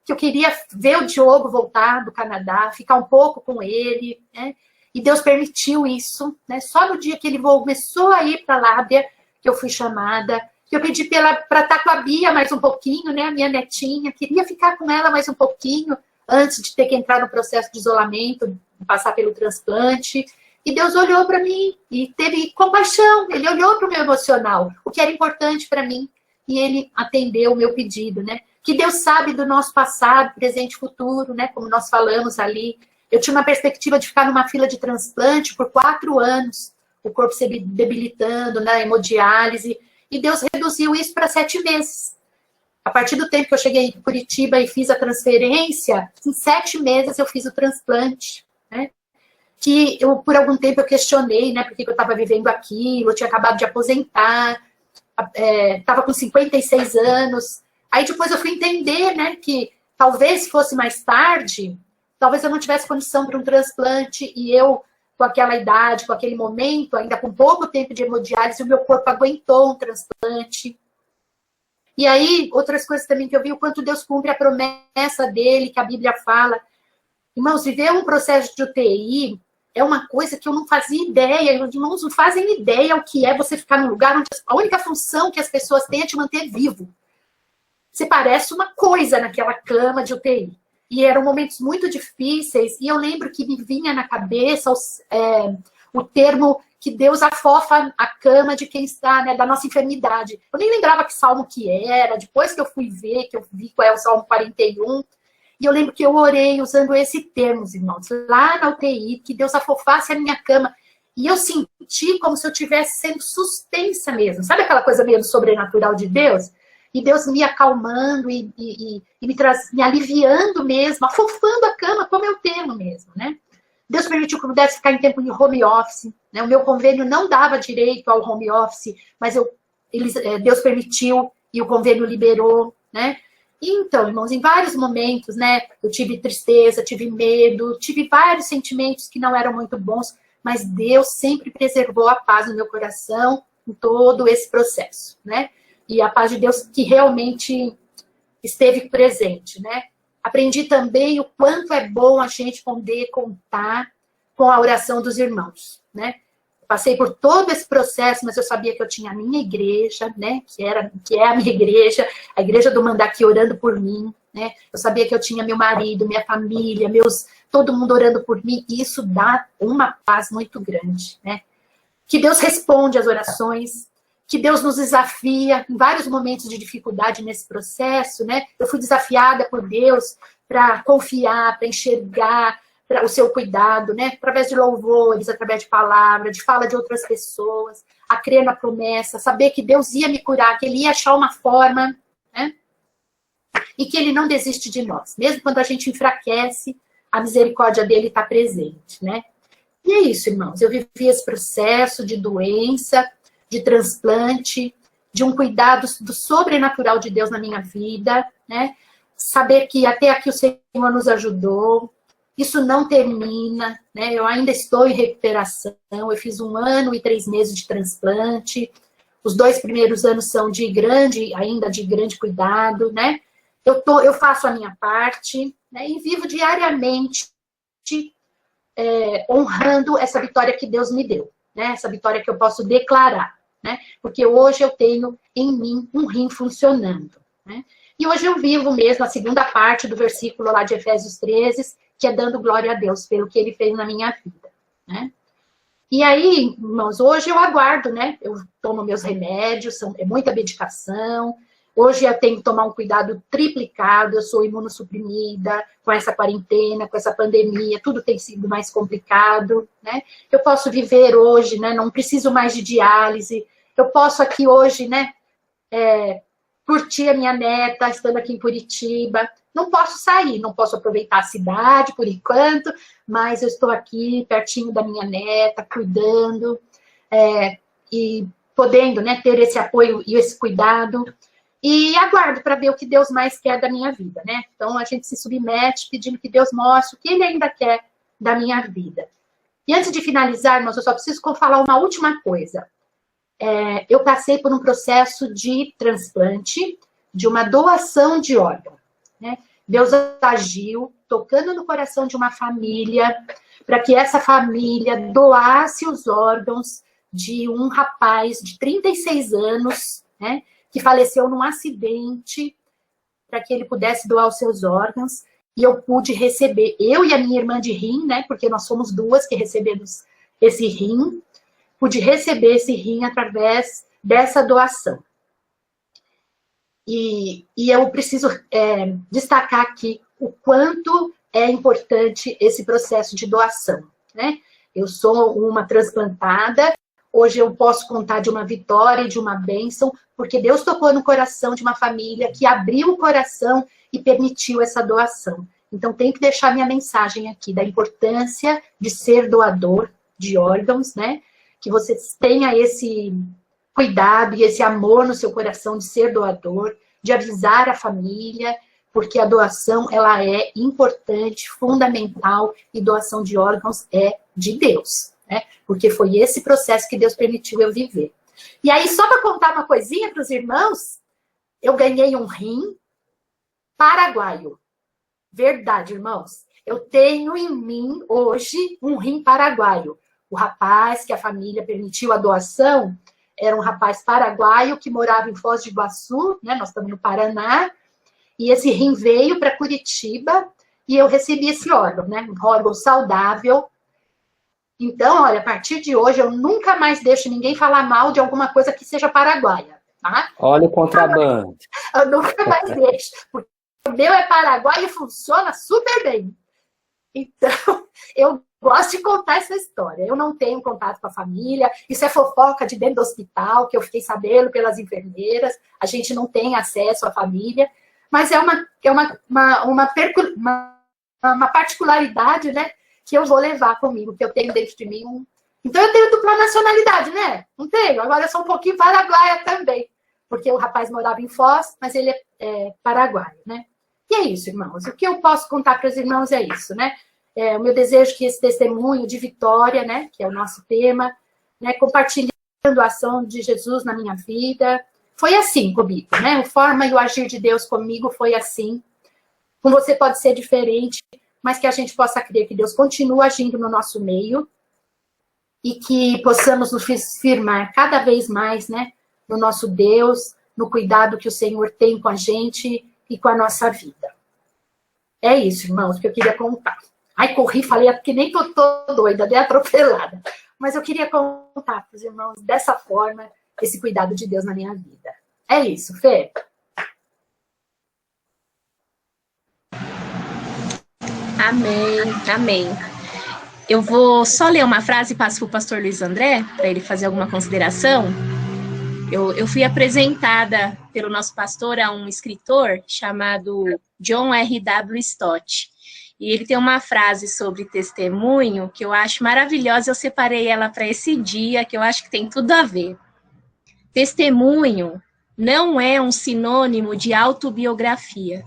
que eu queria ver o Diogo voltar do Canadá, ficar um pouco com ele, né? E Deus permitiu isso, né? Só no dia que ele começou a ir para a Lábia, que eu fui chamada, que eu pedi para estar com a Bia mais um pouquinho, né? A minha netinha, queria ficar com ela mais um pouquinho, antes de ter que entrar no processo de isolamento, passar pelo transplante. E Deus olhou para mim e teve compaixão, Ele olhou para o meu emocional, o que era importante para mim, e Ele atendeu o meu pedido, né? Que Deus sabe do nosso passado, presente e futuro, né? Como nós falamos ali. Eu tinha uma perspectiva de ficar numa fila de transplante por 4 anos, o corpo se debilitando, na hemodiálise, e Deus reduziu isso para 7 meses. A partir do tempo que eu cheguei em Curitiba e fiz a transferência, em 7 meses eu fiz o transplante, né? Que por algum tempo eu questionei, né? Por que eu estava vivendo aquilo, eu tinha acabado de aposentar, estava com 56 anos. Aí depois eu fui entender, né, que talvez fosse mais tarde, talvez eu não tivesse condição para um transplante e eu, com aquela idade, com aquele momento, ainda com pouco tempo de hemodiálise, o meu corpo aguentou um transplante. E aí, outras coisas também que eu vi, o quanto Deus cumpre a promessa dele, que a Bíblia fala. Irmãos, viver um processo de UTI é uma coisa que eu não fazia ideia, os irmãos não fazem ideia o que é você ficar num lugar onde a única função que as pessoas têm é te manter vivo. Você parece uma coisa naquela cama de UTI. E eram momentos muito difíceis, e eu lembro que me vinha na cabeça o termo que Deus afofa a cama de quem está, né, da nossa enfermidade. Eu nem lembrava que salmo que era, depois que eu fui ver, que eu vi qual é o Salmo 41, e eu lembro que eu orei usando esse termo, irmãos, lá na UTI, que Deus afofasse a minha cama, e eu senti como se eu estivesse sendo suspensa mesmo. Sabe aquela coisa meio sobrenatural de Deus? E Deus me acalmando e me aliviando mesmo, afofando a cama, como eu tenho mesmo, né? Deus permitiu que eu pudesse ficar em tempo de home office, né? O meu convênio não dava direito ao home office, mas Deus permitiu e o convênio liberou, né? E então, irmãos, em vários momentos, né? Eu tive tristeza, tive medo, tive vários sentimentos que não eram muito bons, mas Deus sempre preservou a paz no meu coração em todo esse processo, né? E a paz de Deus que realmente esteve presente, né? Aprendi também o quanto é bom a gente poder contar com a oração dos irmãos, né? Passei por todo esse processo, mas eu sabia que eu tinha a minha igreja, né? Que é a minha igreja, a igreja do Mandaki orando por mim, né? Eu sabia que eu tinha meu marido, minha família, todo mundo orando por mim, e isso dá uma paz muito grande, né? Que Deus responde às orações, que Deus nos desafia em vários momentos de dificuldade nesse processo, né? Eu fui desafiada por Deus para confiar, para enxergar o seu cuidado, né? Através de louvores, através de palavra, de fala de outras pessoas, a crer na promessa, saber que Deus ia me curar, que Ele ia achar uma forma, né? e que ele não desiste de nós. Mesmo quando a gente enfraquece, a misericórdia dele está presente, né? E é isso, irmãos. Eu vivi esse processo de doença, de transplante, de um cuidado do sobrenatural de Deus na minha vida, né? Saber que até aqui o Senhor nos ajudou. Isso não termina, né? Eu ainda estou em recuperação. Eu fiz 1 ano e 3 meses de transplante. Os 2 primeiros anos são ainda de grande cuidado, né? Eu faço a minha parte, né? E vivo diariamente honrando essa vitória que Deus me deu, né? Essa vitória que eu posso declarar, né? Porque hoje eu tenho em mim um rim funcionando, né? E hoje eu vivo mesmo a segunda parte do versículo lá de Efésios 13, que é dando glória a Deus pelo que ele fez na minha vida, né? E aí, irmãos, hoje eu aguardo, né? Eu tomo meus remédios, é muita medicação. Hoje eu tenho que tomar um cuidado triplicado, eu sou imunossuprimida com essa quarentena, com essa pandemia, tudo tem sido mais complicado, né? Eu posso viver hoje, né? Não preciso mais de diálise. Eu posso aqui hoje, né? Curtir a minha neta, estando aqui em Curitiba. Não posso sair, não posso aproveitar a cidade por enquanto, mas eu estou aqui pertinho da minha neta, cuidando, e podendo, né, ter esse apoio e esse cuidado. E aguardo para ver o que Deus mais quer da minha vida, né? Então a gente se submete pedindo que Deus mostre o que Ele ainda quer da minha vida. E antes de finalizar, irmãos, eu só preciso falar uma última coisa. Eu passei por um processo de transplante, de uma doação de órgão, né? Deus agiu, tocando no coração de uma família, para que essa família doasse os órgãos de um rapaz de 36 anos, né? Que faleceu num acidente, para que ele pudesse doar os seus órgãos. E eu pude receber, eu e a minha irmã de rim, né? Porque nós somos 2 que recebemos esse rim. Pude receber esse rim através dessa doação. E eu preciso destacar aqui o quanto é importante esse processo de doação, né? Eu sou uma transplantada, hoje eu posso contar de uma vitória e de uma bênção, porque Deus tocou no coração de uma família que abriu o coração e permitiu essa doação. Então, tenho que deixar minha mensagem aqui da importância de ser doador de órgãos, né? Que você tenha esse cuidado e esse amor no seu coração de ser doador, de avisar a família, porque a doação, ela é importante, fundamental, e doação de órgãos é de Deus, né? Porque foi esse processo que Deus permitiu eu viver. E aí, só para contar uma coisinha para os irmãos, eu ganhei um rim paraguaio. Verdade, irmãos. Eu tenho em mim, hoje, um rim paraguaio. O rapaz que a família permitiu a doação era um rapaz paraguaio que morava em Foz do Iguaçu, né? Nós estamos no Paraná, e esse rim veio para Curitiba e eu recebi esse órgão, né? Um órgão saudável. Então, olha, a partir de hoje eu nunca mais deixo ninguém falar mal de alguma coisa que seja paraguaia, tá? Olha o contrabando. Eu nunca mais deixo, porque o meu é paraguaio e funciona super bem. Então, eu gosto de contar essa história. Eu não tenho contato com a família, isso é fofoca de dentro do hospital, que eu fiquei sabendo pelas enfermeiras, a gente não tem acesso à família, mas é uma particularidade, né, que eu vou levar comigo, que eu tenho dentro de mim um... Então eu tenho dupla nacionalidade, né? Não tenho, agora eu sou um pouquinho paraguaia também, porque o rapaz morava em Foz, mas ele é paraguaio, né? E é isso, irmãos. O que eu posso contar para os irmãos é isso, né? O meu desejo é que esse testemunho de vitória, né, que é o nosso tema, né, compartilhando a ação de Jesus na minha vida, foi assim comigo, né? A forma e o agir de Deus comigo foi assim. Com você pode ser diferente, mas que a gente possa crer que Deus continua agindo no nosso meio e que possamos nos firmar cada vez mais, né, no nosso Deus, no cuidado que o Senhor tem com a gente e com a nossa vida. É isso, irmãos, que eu queria contar. Ai, corri, falei que nem tô doida, dei atropelada. Mas eu queria contar para os irmãos dessa forma, esse cuidado de Deus na minha vida. É isso, Fê. Amém, amém. Eu vou só ler uma frase e passo para o pastor Luiz André, para ele fazer alguma consideração. Eu fui apresentada pelo nosso pastor a um escritor chamado John R.W. Stott. E ele tem uma frase sobre testemunho que eu acho maravilhosa, eu separei ela para esse dia, que eu acho que tem tudo a ver. Testemunho não é um sinônimo de autobiografia.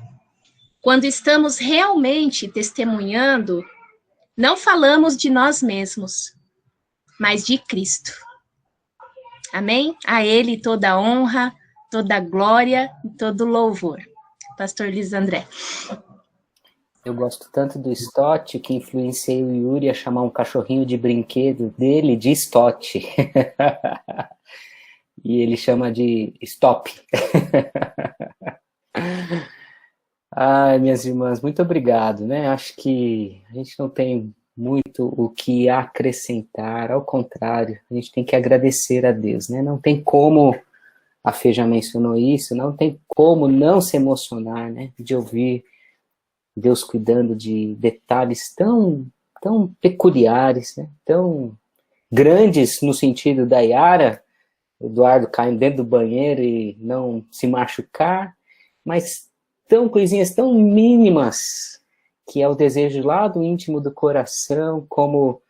Quando estamos realmente testemunhando, não falamos de nós mesmos, mas de Cristo. Amém? A Ele toda honra, toda glória e todo louvor. Pastor Luiz André. Eu gosto tanto do Stott que influenciei o Yuri a chamar um cachorrinho de brinquedo dele de Stott. E ele chama de Stop. Ai, minhas irmãs, muito obrigado, né? Acho que a gente não tem muito o que acrescentar, ao contrário, a gente tem que agradecer a Deus, né? Não tem como, a Fê já mencionou isso, não tem como não se emocionar, né? De ouvir Deus cuidando de detalhes tão peculiares, né? Tão grandes no sentido da Yara, Eduardo caindo dentro do banheiro e não se machucar, mas coisinhas tão mínimas, que é o desejo lá do íntimo do coração, como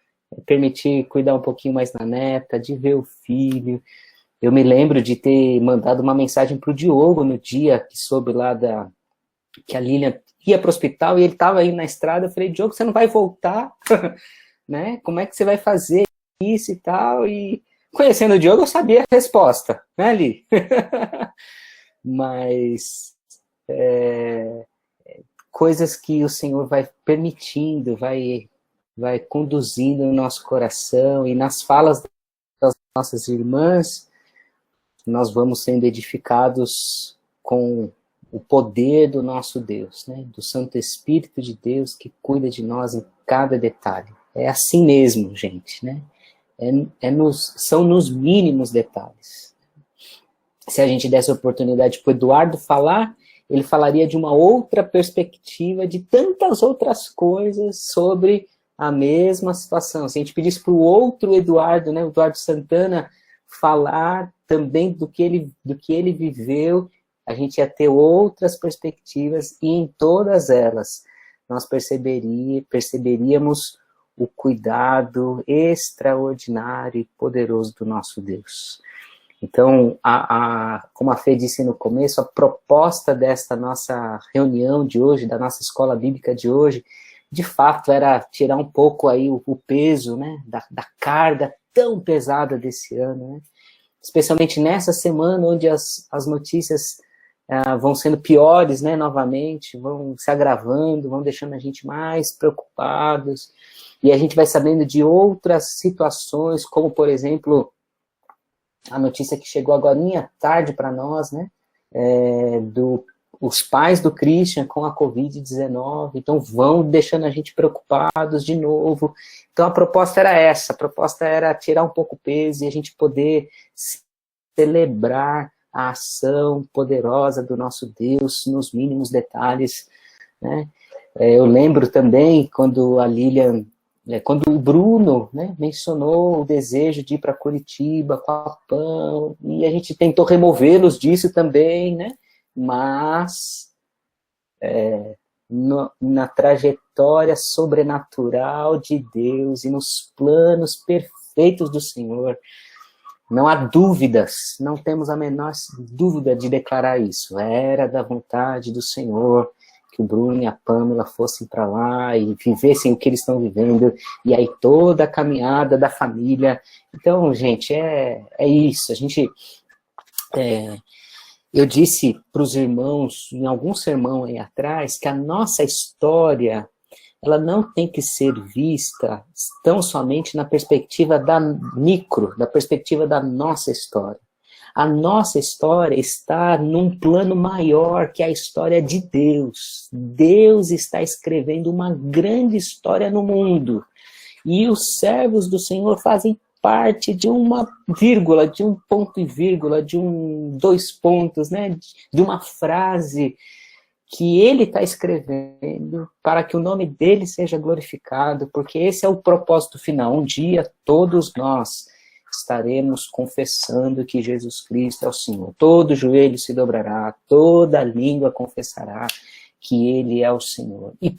permitir cuidar um pouquinho mais da neta, de ver o filho. Eu me lembro de ter mandado uma mensagem para o Diogo no dia que soube lá que a Lilian ia para o hospital e ele estava aí na estrada. Eu falei, Diogo, você não vai voltar? Né? Como é que você vai fazer isso e tal? E conhecendo o Diogo, eu sabia a resposta, né, Li? Mas coisas que o Senhor vai permitindo, vai conduzindo no nosso coração e nas falas das nossas irmãs, nós vamos sendo edificados com o poder do nosso Deus, né? Do Santo Espírito de Deus que cuida de nós em cada detalhe. É assim mesmo, gente, né? São nos mínimos detalhes. Se a gente desse a oportunidade para o Eduardo falar, ele falaria de uma outra perspectiva, de tantas outras coisas sobre a mesma situação. Se a gente pedisse para o outro Eduardo, né, o Eduardo Santana, falar também do que ele viveu, a gente ia ter outras perspectivas, e em todas elas nós perceberíamos o cuidado extraordinário e poderoso do nosso Deus. Então, como a Fê disse no começo, a proposta desta nossa reunião de hoje, da nossa escola bíblica de hoje, de fato era tirar um pouco aí o peso, né, da carga tão pesada desse ano, né? Especialmente nessa semana onde as notícias vão sendo piores, né, novamente, vão se agravando, vão deixando a gente mais preocupados, e a gente vai sabendo de outras situações, como, por exemplo, a notícia que chegou agorinha tarde para nós, né, os pais do Christian com a Covid-19, então vão deixando a gente preocupados de novo. Então a proposta era essa, a proposta era tirar um pouco o peso e a gente poder celebrar a ação poderosa do nosso Deus nos mínimos detalhes, né? Eu lembro também quando a Lilian, quando o Bruno, né, mencionou o desejo de ir para Curitiba com a PAN, e a gente tentou removê-los disso também, né? Mas na trajetória sobrenatural de Deus e nos planos perfeitos do Senhor, não há dúvidas, não temos a menor dúvida de declarar isso. Era da vontade do Senhor que o Bruno e a Pamela fossem para lá e vivessem o que eles estão vivendo, e aí toda a caminhada da família. Então, gente, é isso. A gente... eu disse para os irmãos, em algum sermão aí atrás, que a nossa história, ela não tem que ser vista tão somente na perspectiva da perspectiva da nossa história. A nossa história está num plano maior, que é a história de Deus. Deus está escrevendo uma grande história no mundo. E os servos do Senhor fazem parte de uma vírgula, de um ponto e vírgula, de dois pontos, né? De uma frase que ele está escrevendo para que o nome dele seja glorificado, porque esse é o propósito final. Um dia todos nós estaremos confessando que Jesus Cristo é o Senhor. Todo joelho se dobrará, toda língua confessará que Ele é o Senhor. E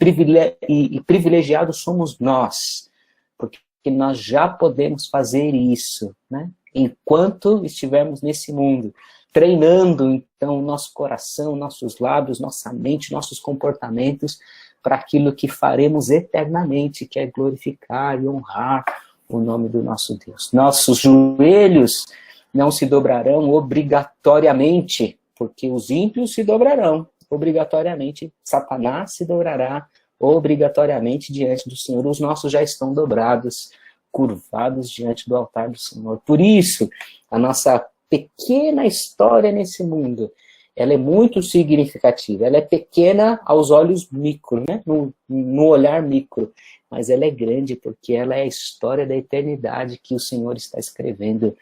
privilegiados somos nós, porque nós já podemos fazer isso, né? Enquanto estivermos nesse mundo, treinando, então, nosso coração, nossos lábios, nossa mente, nossos comportamentos, para aquilo que faremos eternamente, que é glorificar e honrar o nome do nosso Deus. Nossos joelhos não se dobrarão obrigatoriamente, porque os ímpios se dobrarão obrigatoriamente, Satanás se dobrará obrigatoriamente diante do Senhor. Os nossos já estão dobrados, curvados diante do altar do Senhor. Por isso, a nossa pequena história nesse mundo, ela é muito significativa. Ela é pequena aos olhos micro, né? no olhar micro, mas ela é grande porque ela é a história da eternidade que o Senhor está escrevendo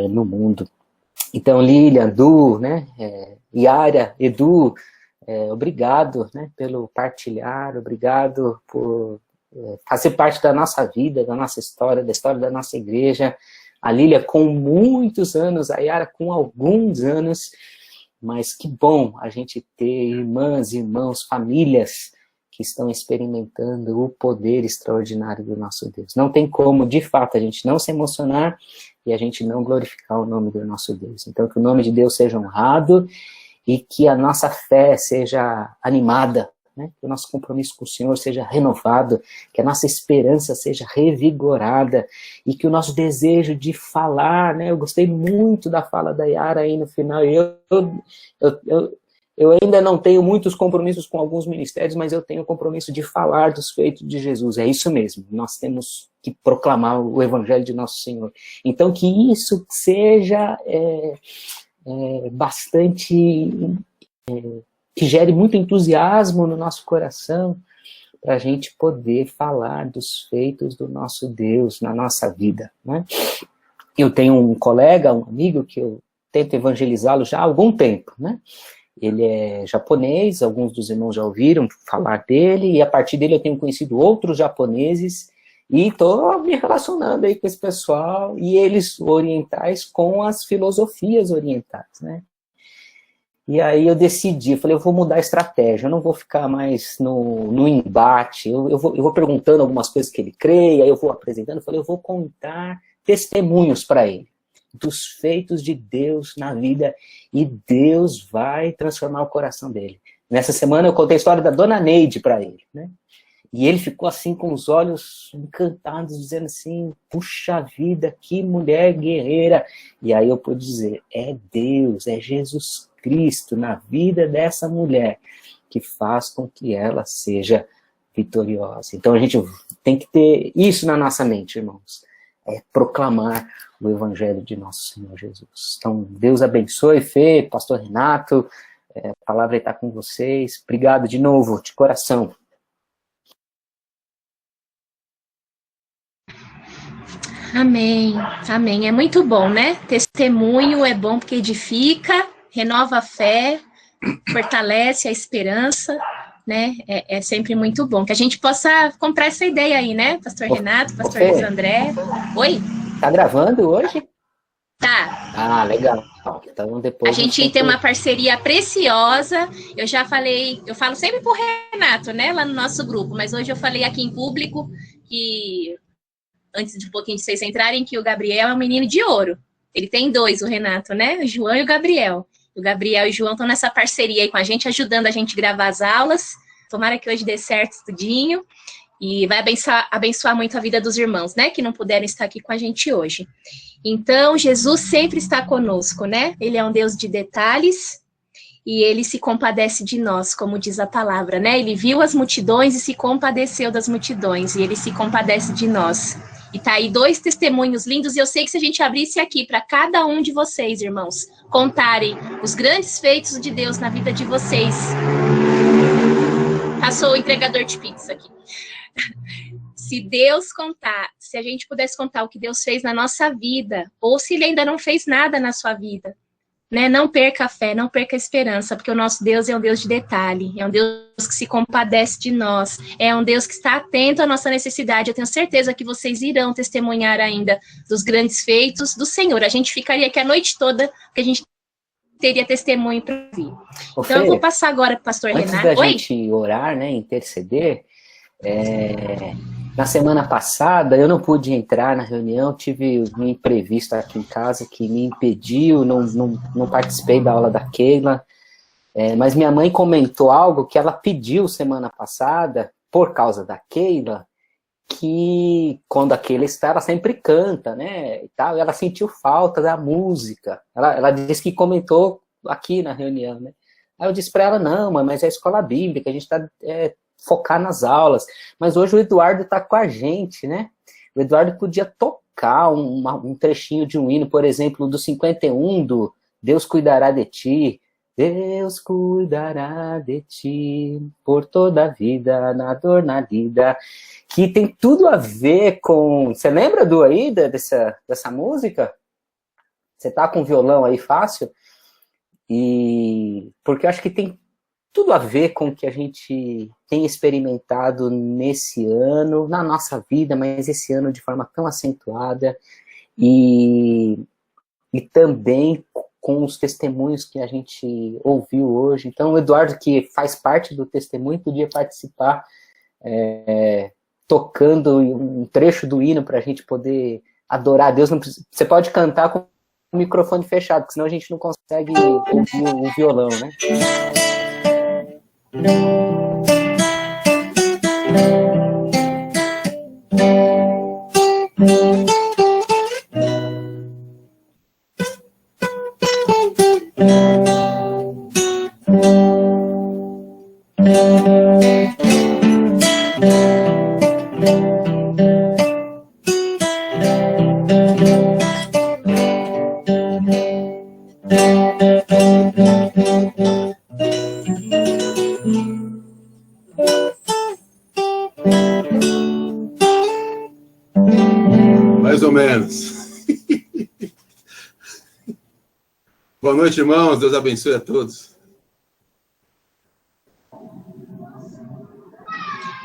no mundo. Então, Lilian, Du, né? Yara, Edu, obrigado, né, pelo partilhar, obrigado por fazer parte da nossa vida, da nossa história, da história da nossa igreja. A Lília com muitos anos, a Yara com alguns anos, mas que bom a gente ter irmãs, irmãos, famílias que estão experimentando o poder extraordinário do nosso Deus. Não tem como, de fato, a gente não se emocionar e a gente não glorificar o nome do nosso Deus. Então, que o nome de Deus seja honrado e que a nossa fé seja animada, né? Que o nosso compromisso com o Senhor seja renovado, que a nossa esperança seja revigorada e que o nosso desejo de falar, né? Eu gostei muito da fala da Yara aí no final. Eu ainda não tenho muitos compromissos com alguns ministérios, mas eu tenho o compromisso de falar dos feitos de Jesus. É isso mesmo, nós temos que proclamar o Evangelho de nosso Senhor. Então, que isso seja bastante... que gere muito entusiasmo no nosso coração, para a gente poder falar dos feitos do nosso Deus na nossa vida, né? Eu tenho um colega, um amigo, que eu tento evangelizá-lo já há algum tempo, né? Ele é japonês, alguns dos irmãos já ouviram falar dele, e a partir dele eu tenho conhecido outros japoneses, e estou me relacionando aí com esse pessoal, e eles orientais com as filosofias orientais, né? E aí eu decidi, eu falei, eu vou mudar a estratégia, eu não vou ficar mais no embate, eu vou perguntando algumas coisas que ele crê, aí eu vou apresentando, eu falei, eu vou contar testemunhos para ele, dos feitos de Deus na vida, e Deus vai transformar o coração dele. Nessa semana eu contei a história da Dona Neide para ele, né? E ele ficou assim com os olhos encantados, dizendo assim, puxa vida, que mulher guerreira. E aí eu pude dizer, é Deus, é Jesus Cristo na vida dessa mulher que faz com que ela seja vitoriosa. Então a gente tem que ter isso na nossa mente, irmãos. É proclamar o Evangelho de nosso Senhor Jesus. Então Deus abençoe, Fê, pastor Renato, a palavra está com vocês. Obrigado de novo, de coração. Amém, amém. É muito bom, né? Testemunho é bom porque edifica, renova a fé, fortalece a esperança, né? É sempre muito bom. Que a gente possa comprar essa ideia aí, né? Pastor Renato, pastor Luiz André. Oi? Tá gravando hoje? Tá. Ah, legal. Então depois a gente tem uma parceria preciosa. Eu já falei, eu falo sempre pro Renato, né? Lá no nosso grupo, mas hoje eu falei aqui em público que... antes de um pouquinho de vocês entrarem, que o Gabriel é um menino de ouro. Ele tem dois, o Renato, né? O João e o Gabriel. O Gabriel e o João estão nessa parceria aí com a gente, ajudando a gente a gravar as aulas. Tomara que hoje dê certo tudinho. E vai abençoar muito a vida dos irmãos, né? Que não puderam estar aqui com a gente hoje. Então, Jesus sempre está conosco, né? Ele é um Deus de detalhes. E ele se compadece de nós, como diz a palavra, né? Ele viu as multidões e se compadeceu das multidões. E ele se compadece de nós. E tá aí 2 testemunhos lindos, e eu sei que se a gente abrisse aqui para cada um de vocês, irmãos, contarem os grandes feitos de Deus na vida de vocês. Passou o entregador de pizza aqui. Se Deus contar, se a gente pudesse contar o que Deus fez na nossa vida, ou se Ele ainda não fez nada na sua vida, né? Não perca a fé, não perca a esperança, porque o nosso Deus é um Deus de detalhe, é um Deus que se compadece de nós, é um Deus que está atento à nossa necessidade. Eu tenho certeza que vocês irão testemunhar ainda dos grandes feitos do Senhor. A gente ficaria aqui a noite toda, porque a gente teria testemunho para ouvir. Então, Fê, eu vou passar agora para o pastor Renato. Antes da gente orar, né, interceder, na semana passada eu não pude entrar na reunião, tive um imprevisto aqui em casa que me impediu, não participei da aula da Keila, mas minha mãe comentou algo que ela pediu semana passada, por causa da Keila, que quando a Keila está, ela sempre canta, né, e tal, e ela sentiu falta da música. Ela disse que comentou aqui na reunião, né. Aí eu disse para ela, não, mãe, mas é a escola bíblica, a gente está focar nas aulas. Mas hoje o Eduardo está com a gente, né. O Eduardo podia tocar um trechinho de um hino, por exemplo, do 51, do Deus cuidará de ti. Deus cuidará de ti por toda a vida, na dor, na lida, que tem tudo a ver com... Você lembra, Du, aí, dessa música? Você tá com o violão aí fácil? Porque eu acho que tem tudo a ver com o que a gente tem experimentado nesse ano, na nossa vida, mas esse ano de forma tão acentuada, e também com os testemunhos que a gente ouviu hoje. Então, o Eduardo, que faz parte do testemunho, podia participar tocando um trecho do hino para a gente poder adorar a Deus. Você pode cantar com o microfone fechado, porque senão a gente não consegue ouvir o violão, né? Mais ou menos. Boa noite, irmãos. Deus abençoe a todos.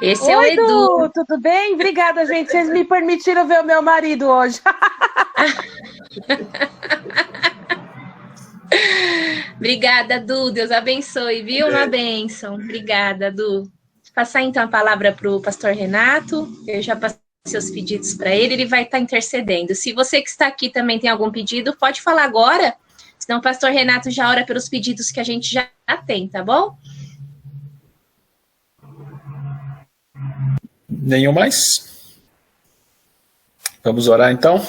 Esse é o Edu. Tudo bem? Obrigada, gente. Vocês me permitiram ver o meu marido hoje. Obrigada, Du. Deus abençoe, viu? Uma bênção. Obrigada, Du. Vou passar então a palavra para o pastor Renato. Eu já passei seus pedidos para ele vai estar intercedendo. Se você que está aqui também tem algum pedido, pode falar agora, senão o pastor Renato já ora pelos pedidos que a gente já tem, tá bom? Nenhum mais? Vamos orar então?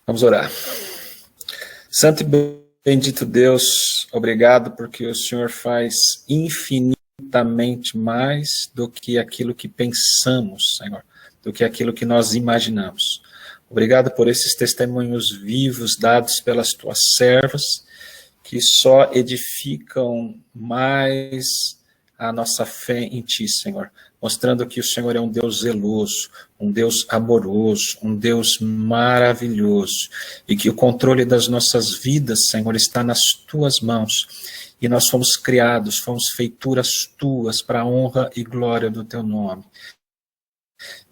Vamos orar. Santo e bendito Deus, obrigado porque o Senhor faz infinitamente mais do que aquilo que pensamos, Senhor, do que aquilo que nós imaginamos. Obrigado por esses testemunhos vivos dados pelas tuas servas, que só edificam mais a nossa fé em ti, Senhor, mostrando que o Senhor é um Deus zeloso, um Deus amoroso, um Deus maravilhoso, e que o controle das nossas vidas, Senhor, está nas tuas mãos, e nós fomos criados, fomos feituras tuas para a honra e glória do teu nome.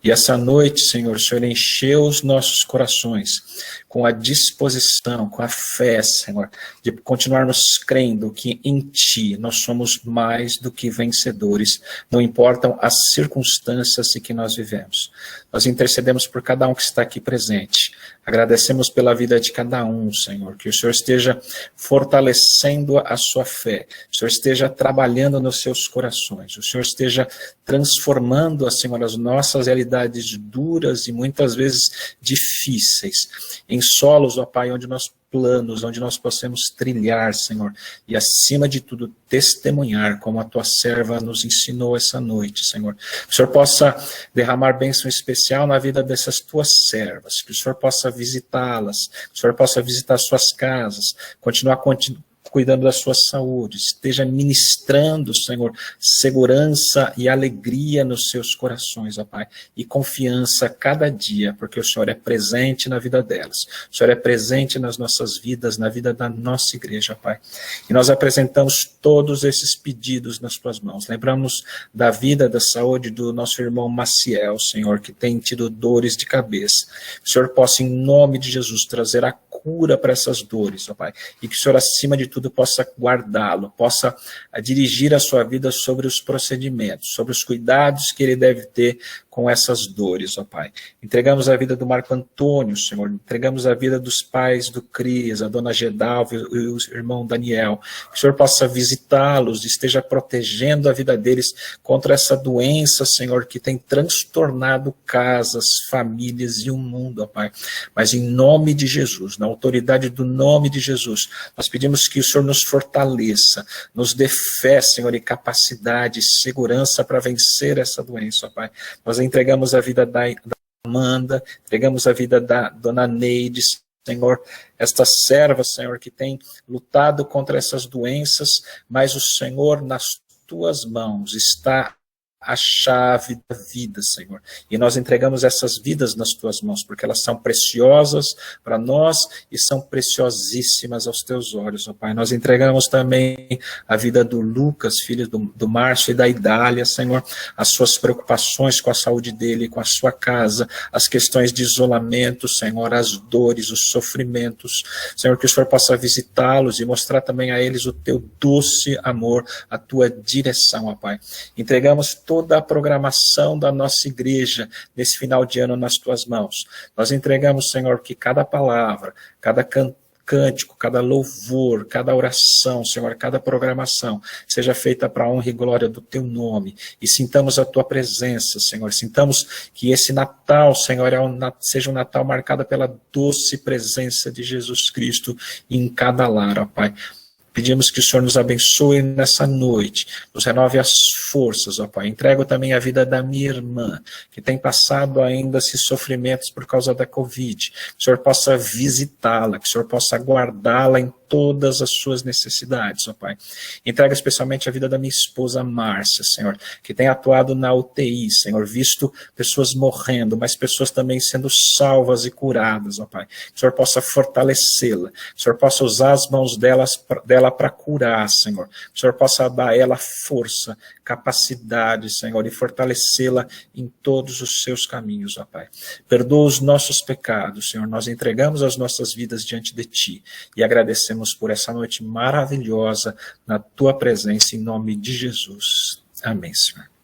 E essa noite, Senhor, o Senhor encheu os nossos corações com a disposição, com a fé, Senhor, de continuarmos crendo que em Ti nós somos mais do que vencedores, não importam as circunstâncias em que nós vivemos. Nós intercedemos por cada um que está aqui presente. Agradecemos pela vida de cada um, Senhor, que o Senhor esteja fortalecendo a sua fé, o Senhor esteja trabalhando nos seus corações, o Senhor esteja transformando, Senhor, as nossas realidades duras e muitas vezes difíceis, em solos, ó Pai, onde nós planos, onde nós possamos trilhar, Senhor, e acima de tudo, testemunhar, como a tua serva nos ensinou essa noite, Senhor. Que o Senhor possa derramar bênção especial na vida dessas tuas servas, que o Senhor possa visitá-las, que o Senhor possa visitar suas casas, continuar cuidando da sua saúde, esteja ministrando, Senhor, segurança e alegria nos seus corações, ó Pai, e confiança cada dia, porque o Senhor é presente na vida delas, o Senhor é presente nas nossas vidas, na vida da nossa igreja, ó Pai. E nós apresentamos todos esses pedidos nas tuas mãos. Lembramos da vida, da saúde do nosso irmão Maciel, Senhor, que tem tido dores de cabeça. Que o Senhor possa, em nome de Jesus, trazer a cura para essas dores, ó Pai, e que o Senhor, acima de tudo, possa guardá-lo, possa dirigir a sua vida sobre os procedimentos, sobre os cuidados que ele deve ter com essas dores, ó Pai. Entregamos a vida do Marco Antônio, Senhor, entregamos a vida dos pais do Cris, a dona Gedalva e o irmão Daniel, que o Senhor possa visitá-los, esteja protegendo a vida deles contra essa doença, Senhor, que tem transtornado casas, famílias e o mundo, ó Pai. Mas em nome de Jesus, na autoridade do nome de Jesus, nós pedimos que o Senhor nos fortaleça, nos dê fé, Senhor, e capacidade, segurança para vencer essa doença, ó Pai. Nós entregamos a vida da Amanda, entregamos a vida da dona Neide, Senhor, esta serva, Senhor, que tem lutado contra essas doenças, mas o Senhor, nas tuas mãos, está a chave da vida, Senhor. E nós entregamos essas vidas nas tuas mãos, porque elas são preciosas para nós e são preciosíssimas aos teus olhos, ó Pai. Nós entregamos também a vida do Lucas, filho do Márcio e da Idália, Senhor, as suas preocupações com a saúde dele, com a sua casa, as questões de isolamento, Senhor, as dores, os sofrimentos, Senhor, que o Senhor possa visitá-los e mostrar também a eles o teu doce amor, a tua direção, ó Pai. Entregamos toda a programação da nossa igreja nesse final de ano nas tuas mãos. Nós entregamos, Senhor, que cada palavra, cada cântico, cada louvor, cada oração, Senhor, cada programação seja feita para a honra e glória do teu nome. E sintamos a tua presença, Senhor. Sintamos que esse Natal, Senhor, seja um Natal marcado pela doce presença de Jesus Cristo em cada lar, ó Pai. Pedimos que o Senhor nos abençoe nessa noite, nos renove as forças, ó Pai. Entrego também a vida da minha irmã, que tem passado ainda esses sofrimentos por causa da Covid. Que o Senhor possa visitá-la, que o Senhor possa guardá-la em todas as suas necessidades, ó Pai. Entrega especialmente a vida da minha esposa Márcia, Senhor, que tem atuado na UTI, Senhor, visto pessoas morrendo, mas pessoas também sendo salvas e curadas, ó Pai. Que o Senhor possa fortalecê-la, que o Senhor possa usar as mãos dela para curar, Senhor. Que o Senhor possa dar a ela força, capacidade, Senhor, e fortalecê-la em todos os seus caminhos, ó Pai. Perdoa os nossos pecados, Senhor. Nós entregamos as nossas vidas diante de Ti e agradecemos por essa noite maravilhosa na Tua presença, em nome de Jesus. Amém, Senhor.